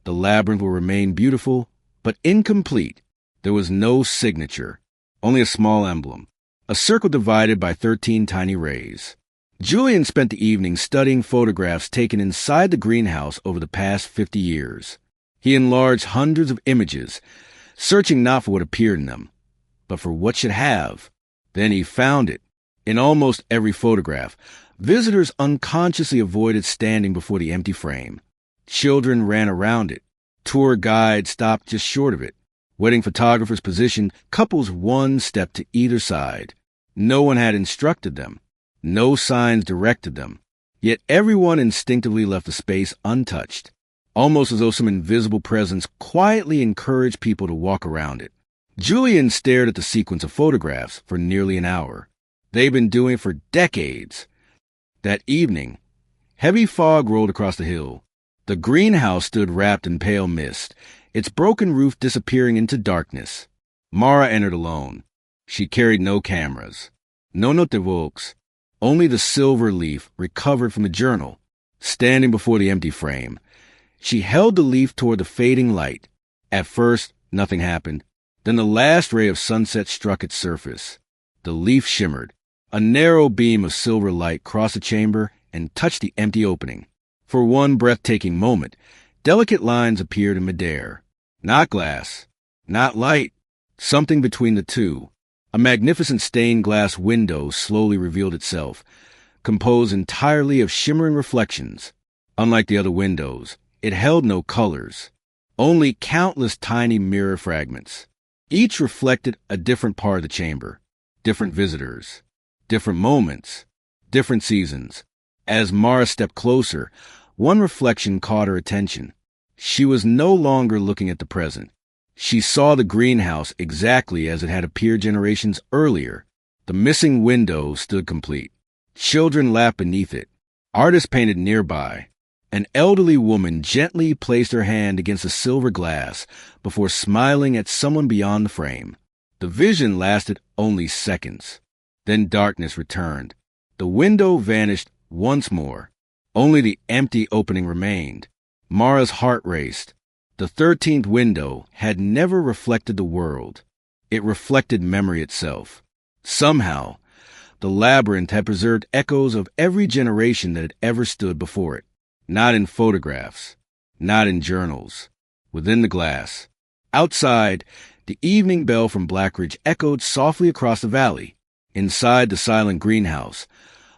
the labyrinth will remain beautiful, but incomplete. There was no signature, only a small emblem, a circle divided by 13 tiny rays. Julian spent the evening studying photographs taken inside the greenhouse over the past 50 years. He enlarged hundreds of images, searching not for what appeared in them, but for what should have. Then he found it. In almost every photograph, visitors unconsciously avoided standing before the empty frame. Children ran around it. Tour guides stopped just short of it. Wedding photographers positioned couples one step to either side. No one had instructed them. No signs directed them. Yet everyone instinctively left the space untouched, almost as though some invisible presence quietly encouraged people to walk around it. Julian stared at the sequence of photographs for nearly an hour. They'd been doing it for decades. That evening, heavy fog rolled across the hill. The greenhouse stood wrapped in pale mist, its broken roof disappearing into darkness. Mara entered alone. She carried no cameras, no notebooks, only the silver leaf recovered from the journal. Standing before the empty frame, she held the leaf toward the fading light. At first, nothing happened. Then the last ray of sunset struck its surface. The leaf shimmered. A narrow beam of silver light crossed the chamber and touched the empty opening. For one breathtaking moment, delicate lines appeared in midair. Not glass, not light, something between the two. A magnificent stained glass window slowly revealed itself, composed entirely of shimmering reflections. Unlike the other windows, it held no colors, only countless tiny mirror fragments. Each reflected a different part of the chamber, different visitors, different moments, different seasons. As Mara stepped closer, one reflection caught her attention. She was no longer looking at the present. She saw the greenhouse exactly as it had appeared generations earlier. The missing window stood complete. Children laughed beneath it. Artists painted nearby. An elderly woman gently placed her hand against the silver glass before smiling at someone beyond the frame. The vision lasted only seconds. Then darkness returned. The window vanished once more. Only the empty opening remained. Mara's heart raced. The 13th window had never reflected the world. It reflected memory itself. Somehow, the labyrinth had preserved echoes of every generation that had ever stood before it. Not in photographs, not in journals, within the glass. Outside, the evening bell from Blackridge echoed softly across the valley. Inside the silent greenhouse,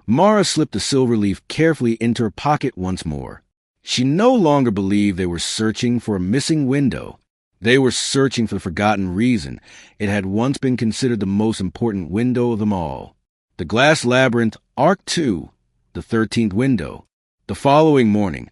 Mara slipped the silver leaf carefully into her pocket once more. She no longer believed they were searching for a missing window. They were searching for the forgotten reason it had once been considered the most important window of them all. The glass labyrinth arced to the 13th window. The following morning,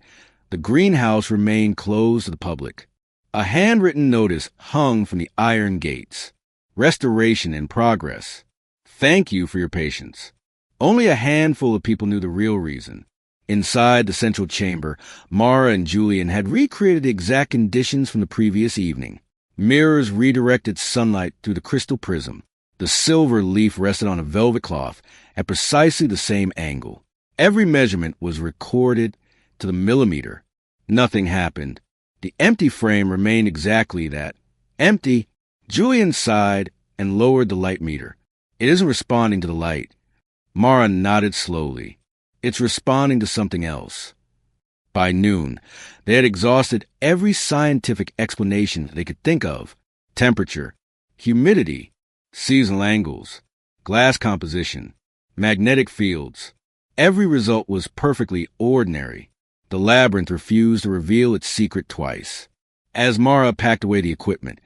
the greenhouse remained closed to the public. A handwritten notice hung from the iron gates. Restoration in progress. Thank you for your patience. Only a handful of people knew the real reason. Inside the central chamber, Mara and Julian had recreated the exact conditions from the previous evening. Mirrors redirected sunlight through the crystal prism. The silver leaf rested on a velvet cloth at precisely the same angle. Every measurement was recorded to the millimeter. Nothing happened. The empty frame remained exactly that. Empty. Julian sighed and lowered the light meter. It isn't responding to the light. Mara nodded slowly. It's responding to something else. By noon, they had exhausted every scientific explanation they could think of. Temperature, humidity, seasonal angles, glass composition, magnetic fields. Every result was perfectly ordinary. The labyrinth refused to reveal its secret twice. As Mara packed away the equipment,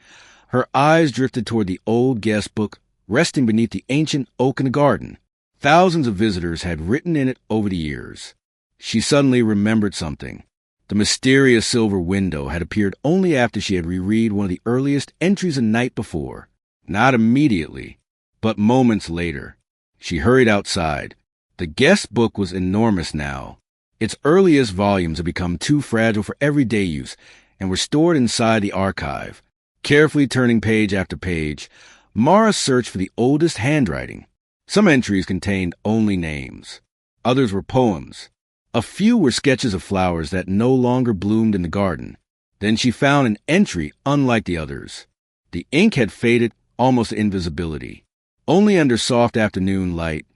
her eyes drifted toward the old guest book resting beneath the ancient oak in the garden. Thousands of visitors had written in it over the years. She suddenly remembered something. The mysterious silver window had appeared only after she had reread one of the earliest entries the night before. Not immediately, but moments later. She hurried outside. The guest book was enormous now. Its earliest volumes had become too fragile for everyday use and were stored inside the archive. Carefully turning page after page, Mara searched for the oldest handwriting. Some entries contained only names. Others were poems. A few were sketches of flowers that no longer bloomed in the garden. Then she found an entry unlike the others. The ink had faded almost to invisibility. Only under soft afternoon light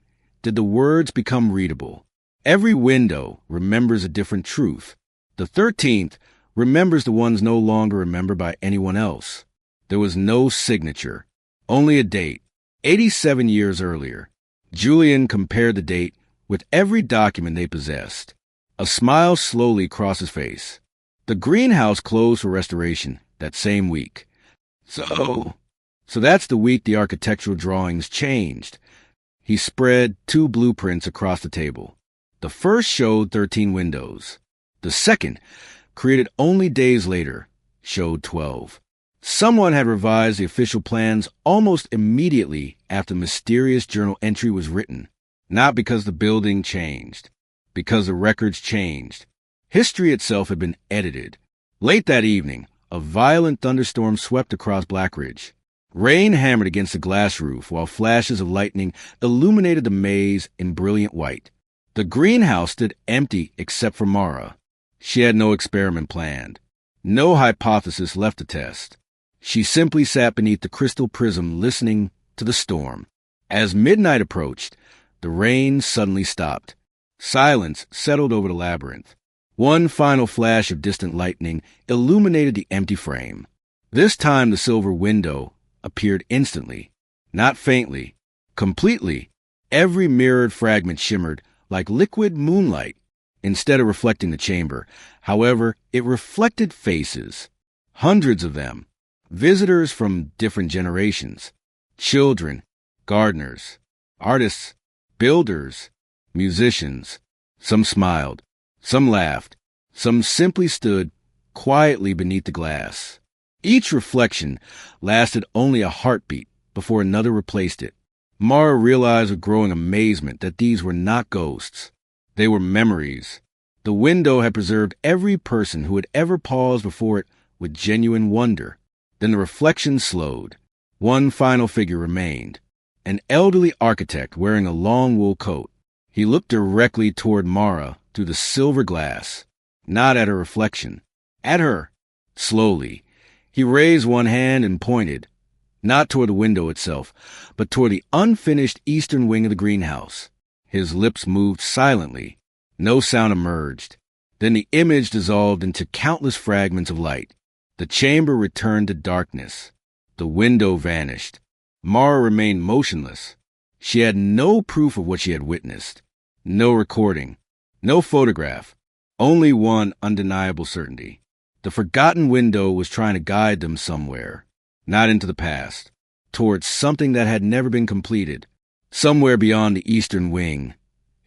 did the words become readable. Every window remembers a different truth. The 13th remembers the ones no longer remembered by anyone else. There was no signature, only a date. 87 years earlier. Julian compared the date with every document they possessed. A smile slowly crossed his face. The greenhouse closed for restoration that same week. So that's the week the architectural drawings changed. He spread 2 blueprints across the table. The first showed 13 windows. The second, created only days later, showed 12. Someone had revised the official plans almost immediately after the mysterious journal entry was written. Not because the building changed, because the records changed. History itself had been edited. Late that evening, a violent thunderstorm swept across Blackridge. Rain hammered against the glass roof while flashes of lightning illuminated the maze in brilliant white. The greenhouse stood empty except for Mara. She had no experiment planned, no hypothesis left to test. She simply sat beneath the crystal prism listening to the storm. As midnight approached, the rain suddenly stopped. Silence settled over the labyrinth. One final flash of distant lightning illuminated the empty frame. This time the silver window appeared instantly, not faintly, completely. Every mirrored fragment shimmered like liquid moonlight. Instead of reflecting the chamber, however, it reflected faces. Hundreds of them. Visitors from different generations. Children, gardeners, artists, builders, musicians. Some smiled, some laughed, some simply stood quietly beneath the glass. Each reflection lasted only a heartbeat before another replaced it. Mara realized with growing amazement that these were not ghosts. They were memories. The window had preserved every person who had ever paused before it with genuine wonder. Then the reflection slowed. One final figure remained, an elderly architect wearing a long wool coat. He looked directly toward Mara through the silver glass, not at her reflection, at her. Slowly, he raised one hand and pointed, not toward the window itself, but toward the unfinished eastern wing of the greenhouse. His lips moved silently. No sound emerged. Then the image dissolved into countless fragments of light. The chamber returned to darkness. The window vanished. Mara remained motionless. She had no proof of what she had witnessed. No recording. No photograph. Only one undeniable certainty. The forgotten window was trying to guide them somewhere. Not into the past. Towards something that had never been completed. Somewhere beyond the eastern wing.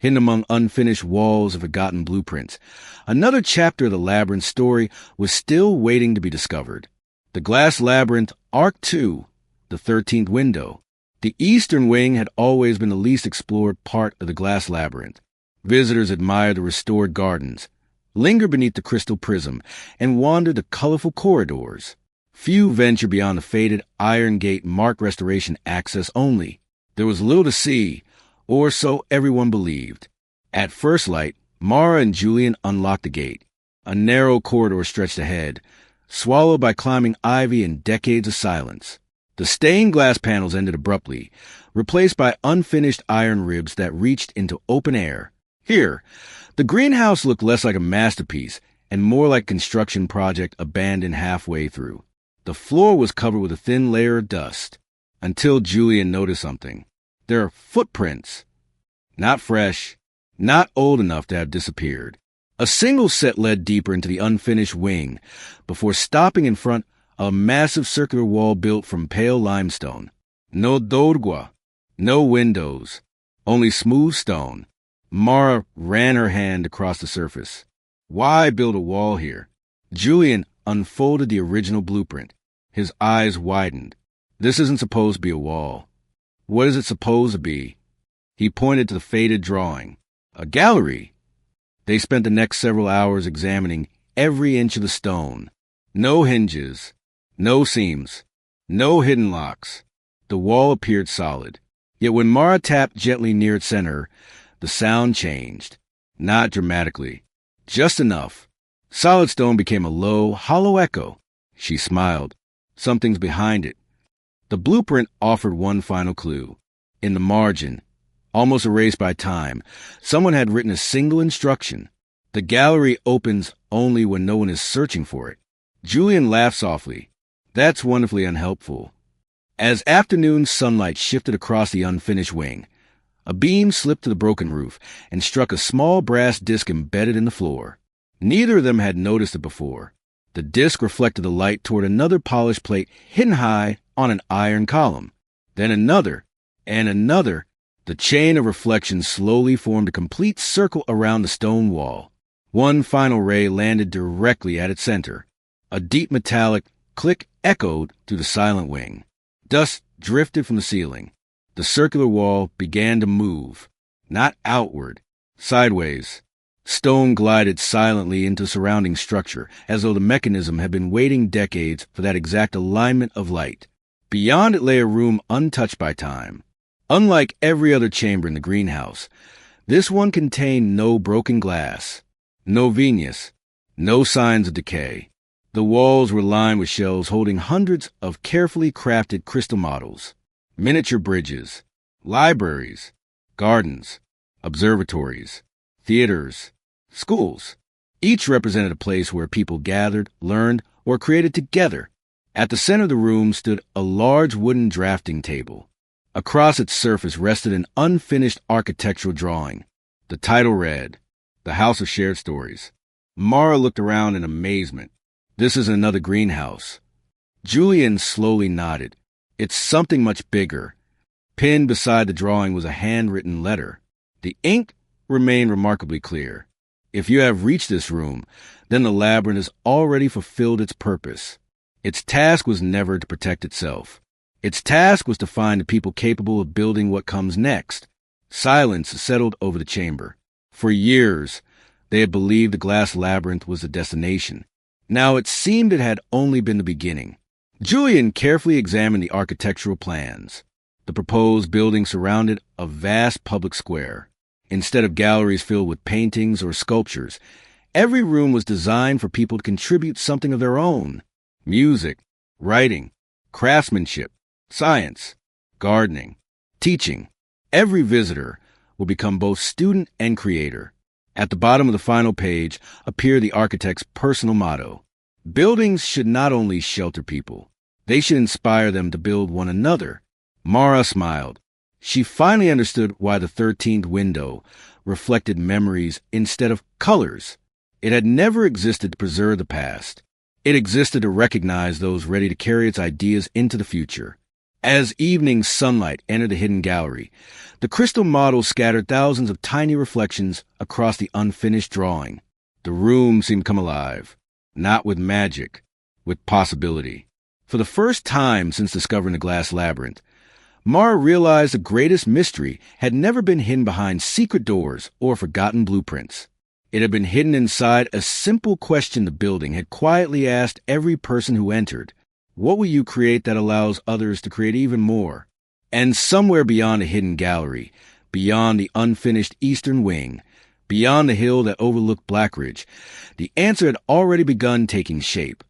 Hidden among unfinished walls of forgotten blueprints. Another chapter of the labyrinth story was still waiting to be discovered. The glass labyrinth, Arc 2, the 13th window. The eastern wing had always been the least explored part of the glass labyrinth. Visitors admired the restored gardens, lingered beneath the crystal prism, and wandered the colorful corridors. Few ventured beyond the faded iron gate marked restoration access only. There was little to see, or so everyone believed. At first light, Mara and Julian unlocked the gate. A narrow corridor stretched ahead, swallowed by climbing ivy and decades of silence. The stained glass panels ended abruptly, replaced by unfinished iron ribs that reached into open air. Here, the greenhouse looked less like a masterpiece and more like a construction project abandoned halfway through. The floor was covered with a thin layer of dust, until Julian noticed something. There are footprints. Not fresh, not old enough to have disappeared. A single set led deeper into the unfinished wing before stopping in front of a massive circular wall built from pale limestone. No dorgua, no windows, only smooth stone. Mara ran her hand across the surface. Why build a wall here? Julian unfolded the original blueprint. His eyes widened. This isn't supposed to be a wall. What is it supposed to be? He pointed to the faded drawing. A gallery. They spent the next several hours examining every inch of the stone. No hinges, no seams, no hidden locks. The wall appeared solid. Yet when Mara tapped gently near its center, the sound changed. Not dramatically. Just enough. Solid stone became a low, hollow echo. She smiled. Something's behind it. The blueprint offered one final clue. In the margin, almost erased by time, someone had written a single instruction. The gallery opens only when no one is searching for it. Julian laughed softly. That's wonderfully unhelpful. As afternoon sunlight shifted across the unfinished wing, a beam slipped to the broken roof and struck a small brass disc embedded in the floor. Neither of them had noticed it before. The disc reflected the light toward another polished plate hidden high on an iron column. Then another, and another. The chain of reflections slowly formed a complete circle around the stone wall. One final ray landed directly at its center. A deep metallic click echoed through the silent wing. Dust drifted from the ceiling. The circular wall began to move, not outward, sideways. Stone glided silently into surrounding structure, as though the mechanism had been waiting decades for that exact alignment of light. Beyond it lay a room untouched by time. Unlike every other chamber in the greenhouse, this one contained no broken glass, no Venus, no signs of decay. The walls were lined with shelves holding hundreds of carefully crafted crystal models, miniature bridges, libraries, gardens, observatories, theaters, schools. Each represented a place where people gathered, learned, or created together. At the center of the room stood a large wooden drafting table. Across its surface rested an unfinished architectural drawing. The title read, The House of Shared Stories. Mara looked around in amazement. This is another greenhouse. Julian slowly nodded. It's something much bigger. Pinned beside the drawing was a handwritten letter. The ink remained remarkably clear. If you have reached this room, then the labyrinth has already fulfilled its purpose. Its task was never to protect itself. Its task was to find the people capable of building what comes next. Silence settled over the chamber. For years, they had believed the glass labyrinth was the destination. Now it seemed it had only been the beginning. Julian carefully examined the architectural plans. The proposed building surrounded a vast public square. Instead of galleries filled with paintings or sculptures, every room was designed for people to contribute something of their own. Music, writing, craftsmanship, science, gardening, teaching. Every visitor will become both student and creator. At the bottom of the final page appeared the architect's personal motto. Buildings should not only shelter people, they should inspire them to build one another. Mara smiled. She finally understood why the 13th window reflected memories instead of colors. It had never existed to preserve the past. It existed to recognize those ready to carry its ideas into the future. As evening sunlight entered the hidden gallery, the crystal model scattered thousands of tiny reflections across the unfinished drawing. The room seemed to come alive, not with magic, with possibility. For the first time since discovering the glass labyrinth, Mara realized the greatest mystery had never been hidden behind secret doors or forgotten blueprints. It had been hidden inside a simple question the building had quietly asked every person who entered. What will you create that allows others to create even more? And somewhere beyond the hidden gallery, beyond the unfinished eastern wing, beyond the hill that overlooked Blackridge, the answer had already begun taking shape,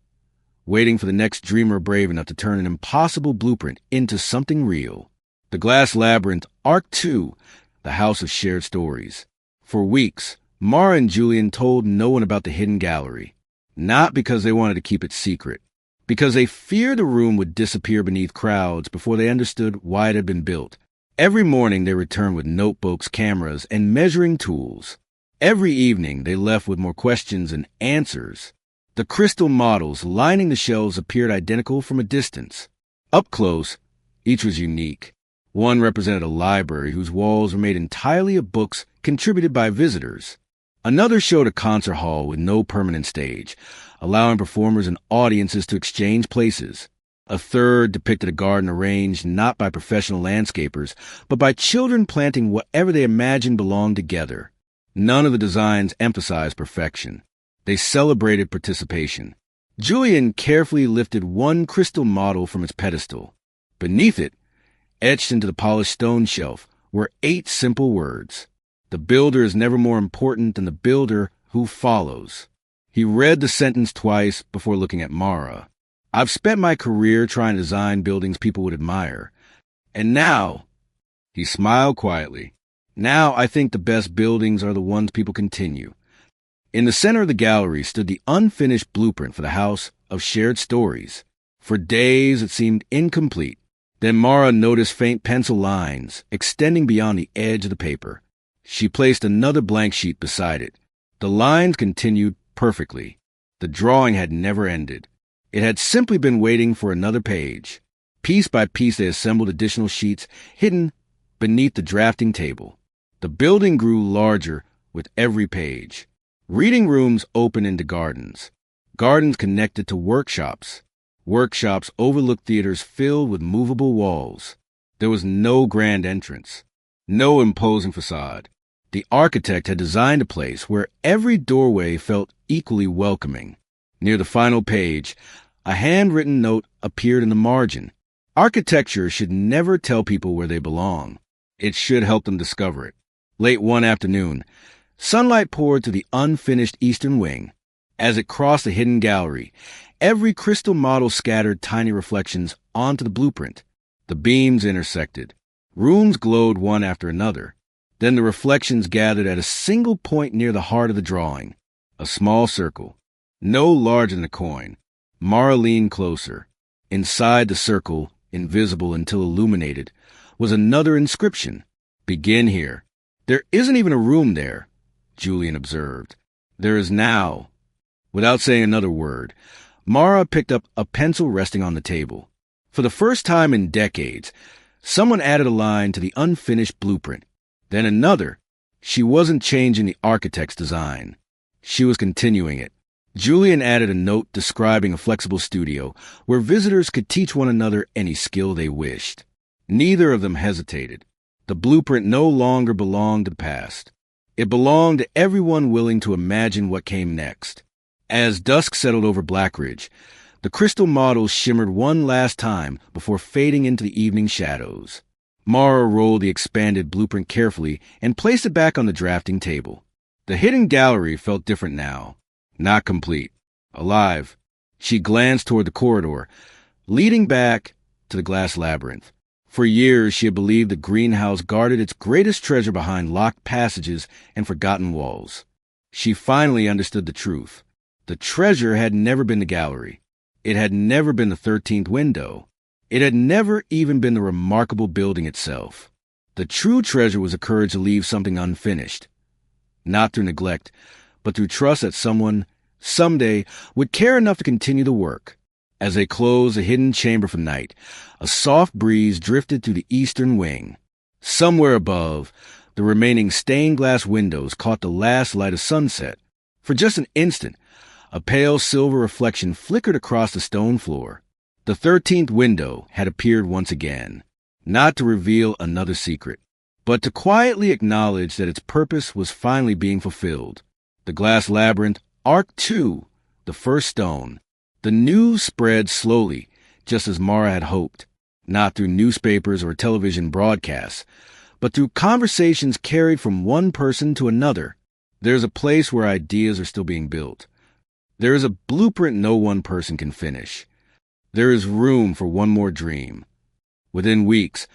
waiting for the next dreamer brave enough to turn an impossible blueprint into something real. The glass labyrinth, Arc 2, the house of shared stories. For weeks, Mara and Julian told no one about the hidden gallery, not because they wanted to keep it secret, because they feared the room would disappear beneath crowds before they understood why it had been built. Every morning they returned with notebooks, cameras, and measuring tools. Every evening they left with more questions and answers. The crystal models lining the shelves appeared identical from a distance. Up close, each was unique. One represented a library whose walls were made entirely of books contributed by visitors. Another showed a concert hall with no permanent stage, allowing performers and audiences to exchange places. A third depicted a garden arranged not by professional landscapers, but by children planting whatever they imagined belonged together. None of the designs emphasized perfection. They celebrated participation. Julian carefully lifted one crystal model from its pedestal. Beneath it, etched into the polished stone shelf, were 8 simple words. The builder is never more important than the builder who follows. He read the sentence twice before looking at Mara. I've spent my career trying to design buildings people would admire. And now, he smiled quietly, now I think the best buildings are the ones people continue. In the center of the gallery stood the unfinished blueprint for the house of shared stories. For days it seemed incomplete. Then Mara noticed faint pencil lines extending beyond the edge of the paper. She placed another blank sheet beside it. The lines continued perfectly. The drawing had never ended. It had simply been waiting for another page. Piece by piece they assembled additional sheets hidden beneath the drafting table. The building grew larger with every page. Reading rooms opened into gardens. Gardens connected to workshops. Workshops overlooked theaters filled with movable walls. There was no grand entrance, no imposing facade. The architect had designed a place where every doorway felt equally welcoming. Near the final page, a handwritten note appeared in the margin. Architecture should never tell people where they belong. It should help them discover it. Late one afternoon, sunlight poured to the unfinished eastern wing. As it crossed the hidden gallery, every crystal model scattered tiny reflections onto the blueprint. The beams intersected. Rooms glowed one after another. Then the reflections gathered at a single point near the heart of the drawing. A small circle, no larger than a coin. Mara leaned closer. Inside the circle, invisible until illuminated, was another inscription. Begin here. There isn't even a room there, Julian observed. There is now. Without saying another word, Mara picked up a pencil resting on the table. For the first time in decades, someone added a line to the unfinished blueprint. Then another. She wasn't changing the architect's design. She was continuing it. Julian added a note describing a flexible studio where visitors could teach one another any skill they wished. Neither of them hesitated. The blueprint no longer belonged to the past. It belonged to everyone willing to imagine what came next. As dusk settled over Blackridge, the crystal models shimmered one last time before fading into the evening shadows. Mara rolled the expanded blueprint carefully and placed it back on the drafting table. The hidden gallery felt different now. Not complete. Alive. She glanced toward the corridor, leading back to the glass labyrinth. For years, she had believed the greenhouse guarded its greatest treasure behind locked passages and forgotten walls. She finally understood the truth. The treasure had never been the gallery. It had never been the 13th window. It had never even been the remarkable building itself. The true treasure was the courage to leave something unfinished. Not through neglect, but through trust that someone, someday, would care enough to continue the work. As they closed the hidden chamber for night, a soft breeze drifted through the eastern wing. Somewhere above, the remaining stained glass windows caught the last light of sunset. For just an instant, a pale silver reflection flickered across the stone floor. The 13th window had appeared once again, not to reveal another secret, but to quietly acknowledge that its purpose was finally being fulfilled. The glass labyrinth, Arc 2, the first stone. The news spread slowly, just as Mara had hoped, not through newspapers or television broadcasts, but through conversations carried from one person to another. There's a place where ideas are still being built. There is a blueprint no one person can finish. There is room for one more dream. Within weeks,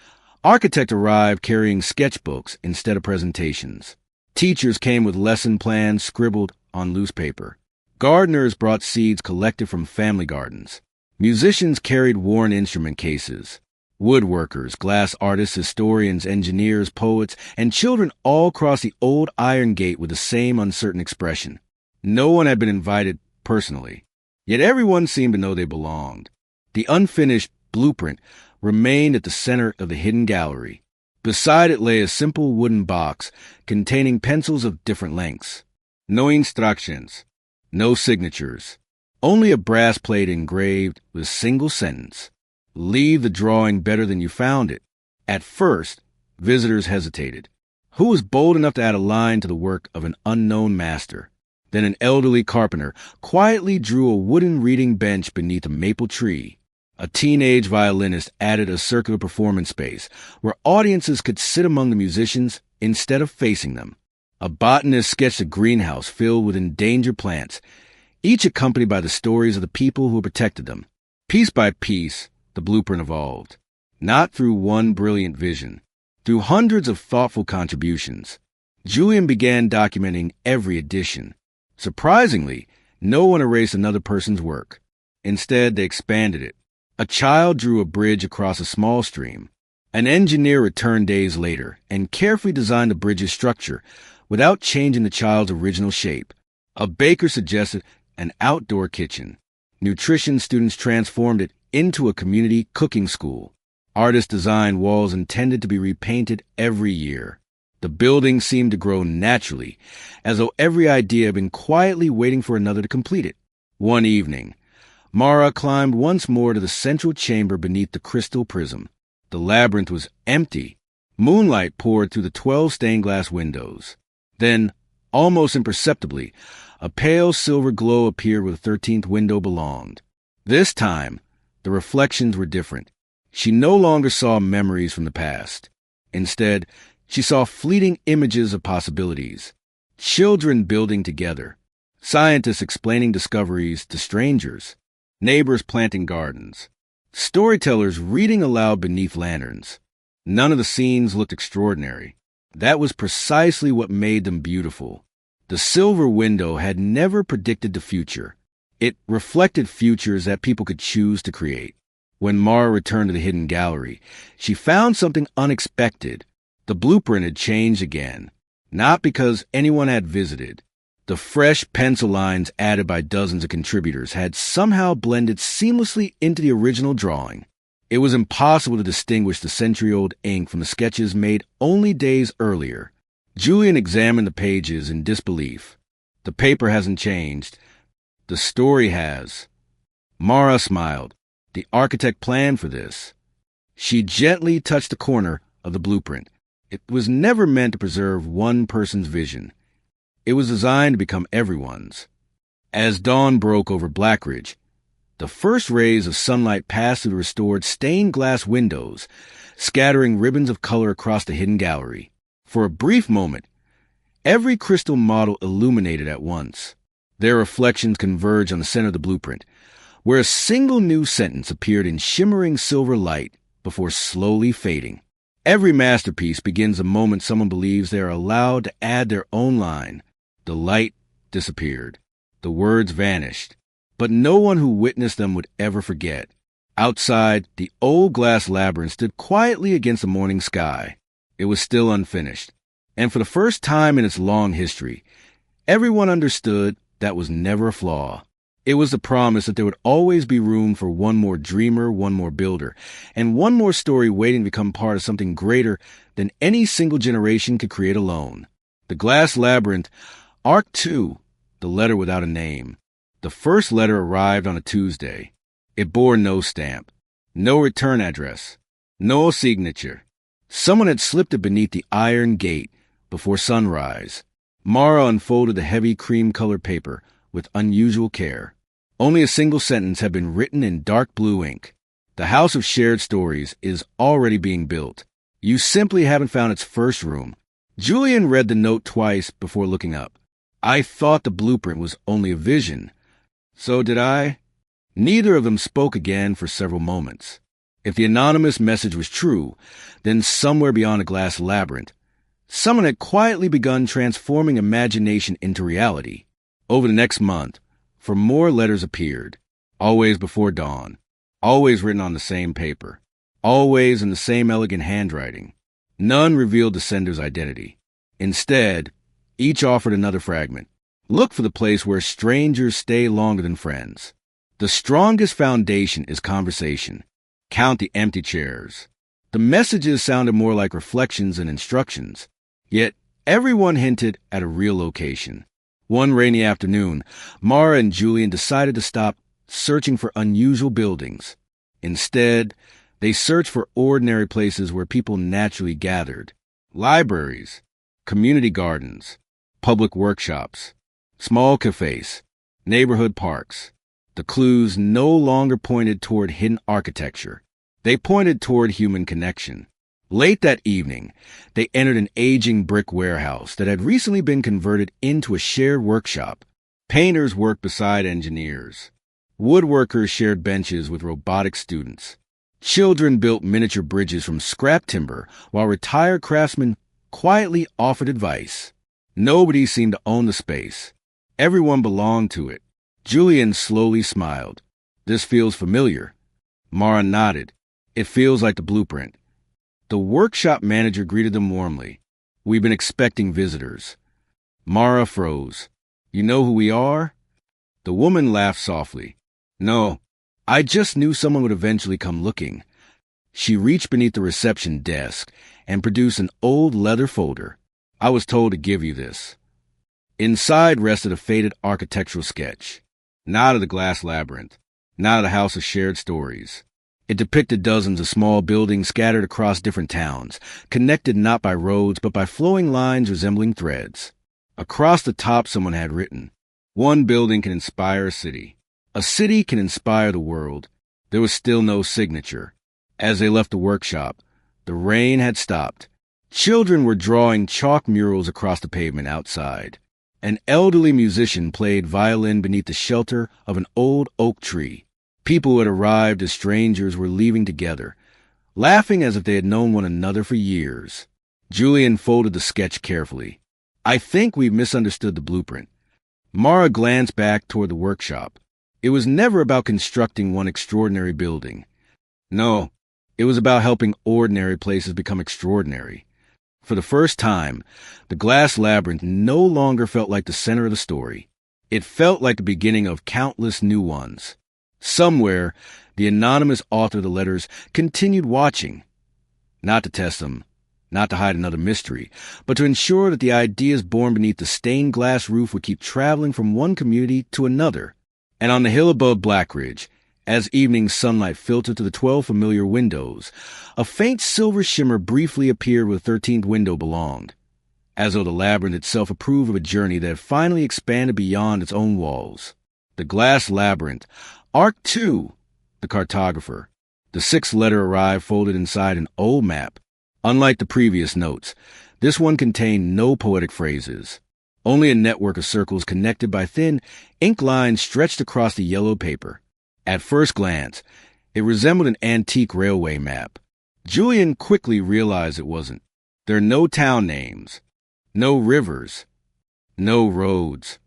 architects arrived carrying sketchbooks instead of presentations. Teachers came with lesson plans scribbled on loose paper. Gardeners brought seeds collected from family gardens. Musicians carried worn instrument cases. Woodworkers, glass artists, historians, engineers, poets, and children all crossed the old iron gate with the same uncertain expression. No one had been invited personally, yet everyone seemed to know they belonged. The unfinished blueprint remained at the center of the hidden gallery. Beside it lay a simple wooden box containing pencils of different lengths. No instructions, no signatures, only a brass plate engraved with a single sentence. Leave the drawing better than you found it. At first, visitors hesitated. Who was bold enough to add a line to the work of an unknown master? Then an elderly carpenter quietly drew a wooden reading bench beneath a maple tree. A teenage violinist added a circular performance space where audiences could sit among the musicians instead of facing them. A botanist sketched a greenhouse filled with endangered plants, each accompanied by the stories of the people who protected them. Piece by piece, the blueprint evolved, not through one brilliant vision, through hundreds of thoughtful contributions. Julian began documenting every addition. Surprisingly, no one erased another person's work. Instead, they expanded it. A child drew a bridge across a small stream. An engineer returned days later and carefully designed the bridge's structure without changing the child's original shape. A baker suggested an outdoor kitchen. Nutrition students transformed it into a community cooking school. Artists designed walls intended to be repainted every year. The building seemed to grow naturally, as though every idea had been quietly waiting for another to complete it. One evening, Mara climbed once more to the central chamber beneath the crystal prism. The labyrinth was empty. Moonlight poured through the 12 stained glass windows. Then, almost imperceptibly, a pale silver glow appeared where the 13th window belonged. This time, the reflections were different. She no longer saw memories from the past. Instead, she saw fleeting images of possibilities. Children building together. Scientists explaining discoveries to strangers. Neighbors planting gardens. Storytellers reading aloud beneath lanterns. None of the scenes looked extraordinary. That was precisely what made them beautiful. The silver window had never predicted the future. It reflected futures that people could choose to create. When Mara returned to the hidden gallery, she found something unexpected. The blueprint had changed again, not because anyone had visited. The fresh pencil lines added by dozens of contributors had somehow blended seamlessly into the original drawing. It was impossible to distinguish the century-old ink from the sketches made only days earlier. Julian examined the pages in disbelief. The paper hasn't changed. The story has. Mara smiled. The architect planned for this. She gently touched the corner of the blueprint. It was never meant to preserve one person's vision. It was designed to become everyone's. As dawn broke over Blackridge, the first rays of sunlight passed through the restored stained glass windows, scattering ribbons of color across the hidden gallery. For a brief moment, every crystal model illuminated at once. Their reflections converged on the center of the blueprint, where a single new sentence appeared in shimmering silver light before slowly fading. Every masterpiece begins the moment someone believes they are allowed to add their own line. The light disappeared. The words vanished. But no one who witnessed them would ever forget. Outside, the old glass labyrinth stood quietly against the morning sky. It was still unfinished. And for the first time in its long history, everyone understood that was never a flaw. It was the promise that there would always be room for one more dreamer, one more builder, and one more story waiting to become part of something greater than any single generation could create alone. The glass labyrinth, Arc 2, the letter without a name. The first letter arrived on a Tuesday. It bore no stamp, no return address, no signature. Someone had slipped it beneath the iron gate before sunrise. Mara unfolded the heavy cream-colored paper with unusual care. Only a single sentence had been written in dark blue ink. The house of shared stories is already being built. You simply haven't found its first room. Julian read the note twice before looking up. I thought the blueprint was only a vision. So did I. Neither of them spoke again for several moments. If the anonymous message was true, then somewhere beyond a glass labyrinth, someone had quietly begun transforming imagination into reality. Over the next month, for more letters appeared, always before dawn, always written on the same paper, always in the same elegant handwriting. None revealed the sender's identity. Instead, each offered another fragment. Look for the place where strangers stay longer than friends. The strongest foundation is conversation. Count the empty chairs. The messages sounded more like reflections than instructions, yet everyone hinted at a real location. One rainy afternoon, Mara and Julian decided to stop searching for unusual buildings. Instead, they searched for ordinary places where people naturally gathered. Libraries, community gardens, public workshops, small cafes, neighborhood parks. The clues no longer pointed toward hidden architecture. They pointed toward human connection. Late that evening, they entered an aging brick warehouse that had recently been converted into a shared workshop. Painters worked beside engineers. Woodworkers shared benches with robotic students. Children built miniature bridges from scrap timber, while retired craftsmen quietly offered advice. Nobody seemed to own the space. Everyone belonged to it. Julian slowly smiled. This feels familiar. Mara nodded. It feels like the blueprint. The workshop manager greeted them warmly. We've been expecting visitors. Mara froze. You know who we are? The woman laughed softly. No, I just knew someone would eventually come looking. She reached beneath the reception desk and produced an old leather folder. I was told to give you this. Inside rested a faded architectural sketch. Not of the glass labyrinth, not of the house of shared stories. It depicted dozens of small buildings scattered across different towns, connected not by roads but by flowing lines resembling threads. Across the top someone had written, "One building can inspire a city. A city can inspire the world." There was still no signature. As they left the workshop, the rain had stopped. Children were drawing chalk murals across the pavement outside. An elderly musician played violin beneath the shelter of an old oak tree. People who had arrived as strangers were leaving together, laughing as if they had known one another for years. Julian folded the sketch carefully. I think we've misunderstood the blueprint. Mara glanced back toward the workshop. It was never about constructing one extraordinary building. No, it was about helping ordinary places become extraordinary. For the first time, the glass labyrinth no longer felt like the center of the story. It felt like the beginning of countless new ones. Somewhere, the anonymous author of the letters continued watching, not to test them, not to hide another mystery, but to ensure that the ideas born beneath the stained glass roof would keep traveling from one community to another. And on the hill above Blackridge, as evening sunlight filtered through the 12 familiar windows, a faint silver shimmer briefly appeared where the 13th window belonged, as though the labyrinth itself approved of a journey that had finally expanded beyond its own walls. The glass labyrinth, Arc 2, the cartographer. The 6th letter arrived folded inside an old map. Unlike the previous notes, this one contained no poetic phrases, only a network of circles connected by thin ink lines stretched across the yellow paper. At first glance, it resembled an antique railway map. Julian quickly realized it wasn't. There are no town names, no rivers, no roads.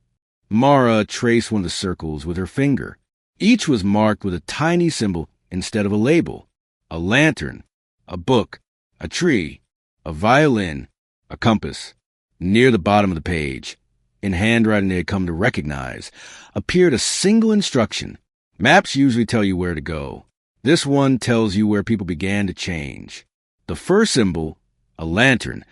Mara traced one of the circles with her finger. Each was marked with a tiny symbol instead of a label: a lantern, a book, a tree, a violin, a compass. Near the bottom of the page, in handwriting they had come to recognize, appeared a single instruction. Maps usually tell you where to go. This one tells you where people began to change. The first symbol, a lantern,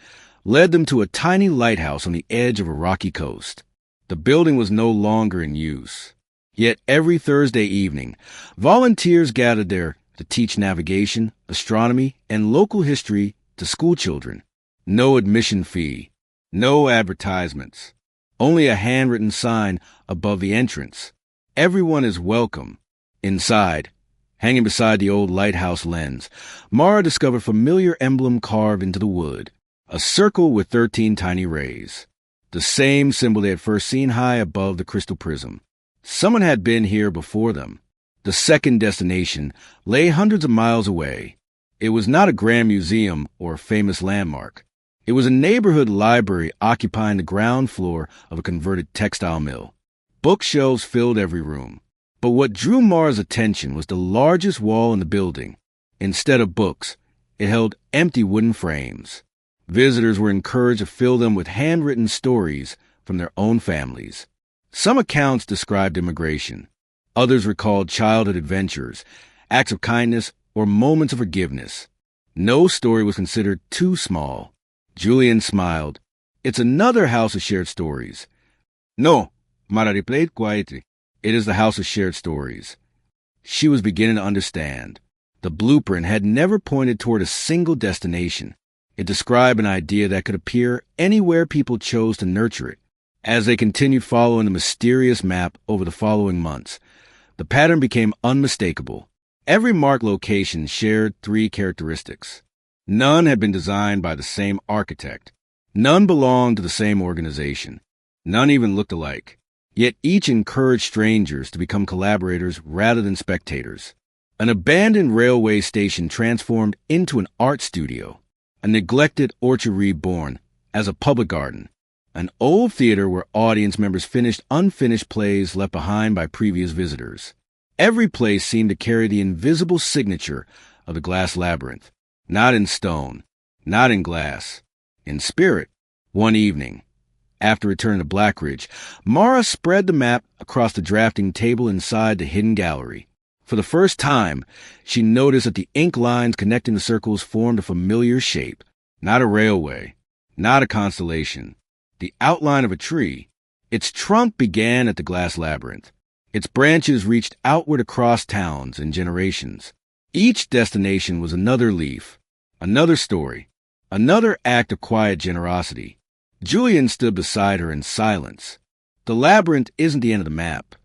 led them to a tiny lighthouse on the edge of a rocky coast. The building was no longer in use. Yet every Thursday evening, volunteers gathered there to teach navigation, astronomy, and local history to schoolchildren. No admission fee, no advertisements, only a handwritten sign above the entrance. Everyone is welcome. Inside, hanging beside the old lighthouse lens, Mara discovered a familiar emblem carved into the wood, a circle with 13 tiny rays, the same symbol they had first seen high above the crystal prism. Someone had been here before them. The second destination lay hundreds of miles away. It was not a grand museum or a famous landmark. It was a neighborhood library occupying the ground floor of a converted textile mill. Bookshelves filled every room. But what drew Mara's attention was the largest wall in the building. Instead of books, it held empty wooden frames. Visitors were encouraged to fill them with handwritten stories from their own families. Some accounts described immigration. Others recalled childhood adventures, acts of kindness, or moments of forgiveness. No story was considered too small. Julian smiled. It's another house of shared stories. No, Mara replied quietly. It is the house of shared stories. She was beginning to understand. The blueprint had never pointed toward a single destination. It described an idea that could appear anywhere people chose to nurture it. As they continued following the mysterious map over the following months, the pattern became unmistakable. Every marked location shared 3 characteristics. None had been designed by the same architect. None belonged to the same organization. None even looked alike. Yet each encouraged strangers to become collaborators rather than spectators. An abandoned railway station transformed into an art studio. A neglected orchard reborn as a public garden. An old theater where audience members finished unfinished plays left behind by previous visitors. Every place seemed to carry the invisible signature of the glass labyrinth. Not in stone, not in glass, in spirit. One evening, after returning to Blackridge, Mara spread the map across the drafting table inside the hidden gallery. For the first time, she noticed that the ink lines connecting the circles formed a familiar shape. Not a railway, not a constellation. The outline of a tree. Its trunk began at the glass labyrinth. Its branches reached outward across towns and generations. Each destination was another leaf, another story, another act of quiet generosity. Julian stood beside her in silence. The labyrinth isn't the end of the map.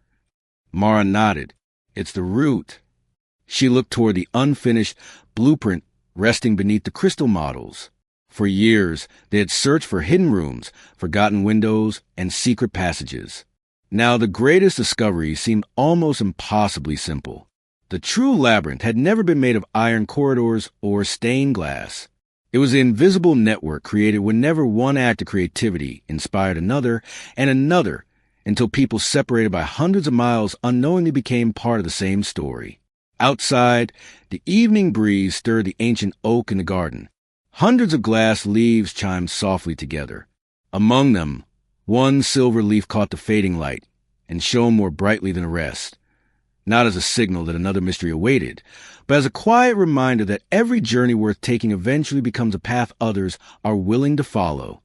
Mara nodded. It's the root. She looked toward the unfinished blueprint resting beneath the crystal models. For years, they had searched for hidden rooms, forgotten windows, and secret passages. Now the greatest discovery seemed almost impossibly simple. The true labyrinth had never been made of iron corridors or stained glass. It was the invisible network created whenever one act of creativity inspired another and another, until people separated by hundreds of miles unknowingly became part of the same story. Outside, the evening breeze stirred the ancient oak in the garden, Hundreds of glass leaves chimed softly together. Among them, one silver leaf caught the fading light and shone more brightly than the rest, not as a signal that another mystery awaited, but as a quiet reminder that every journey worth taking eventually becomes a path others are willing to follow.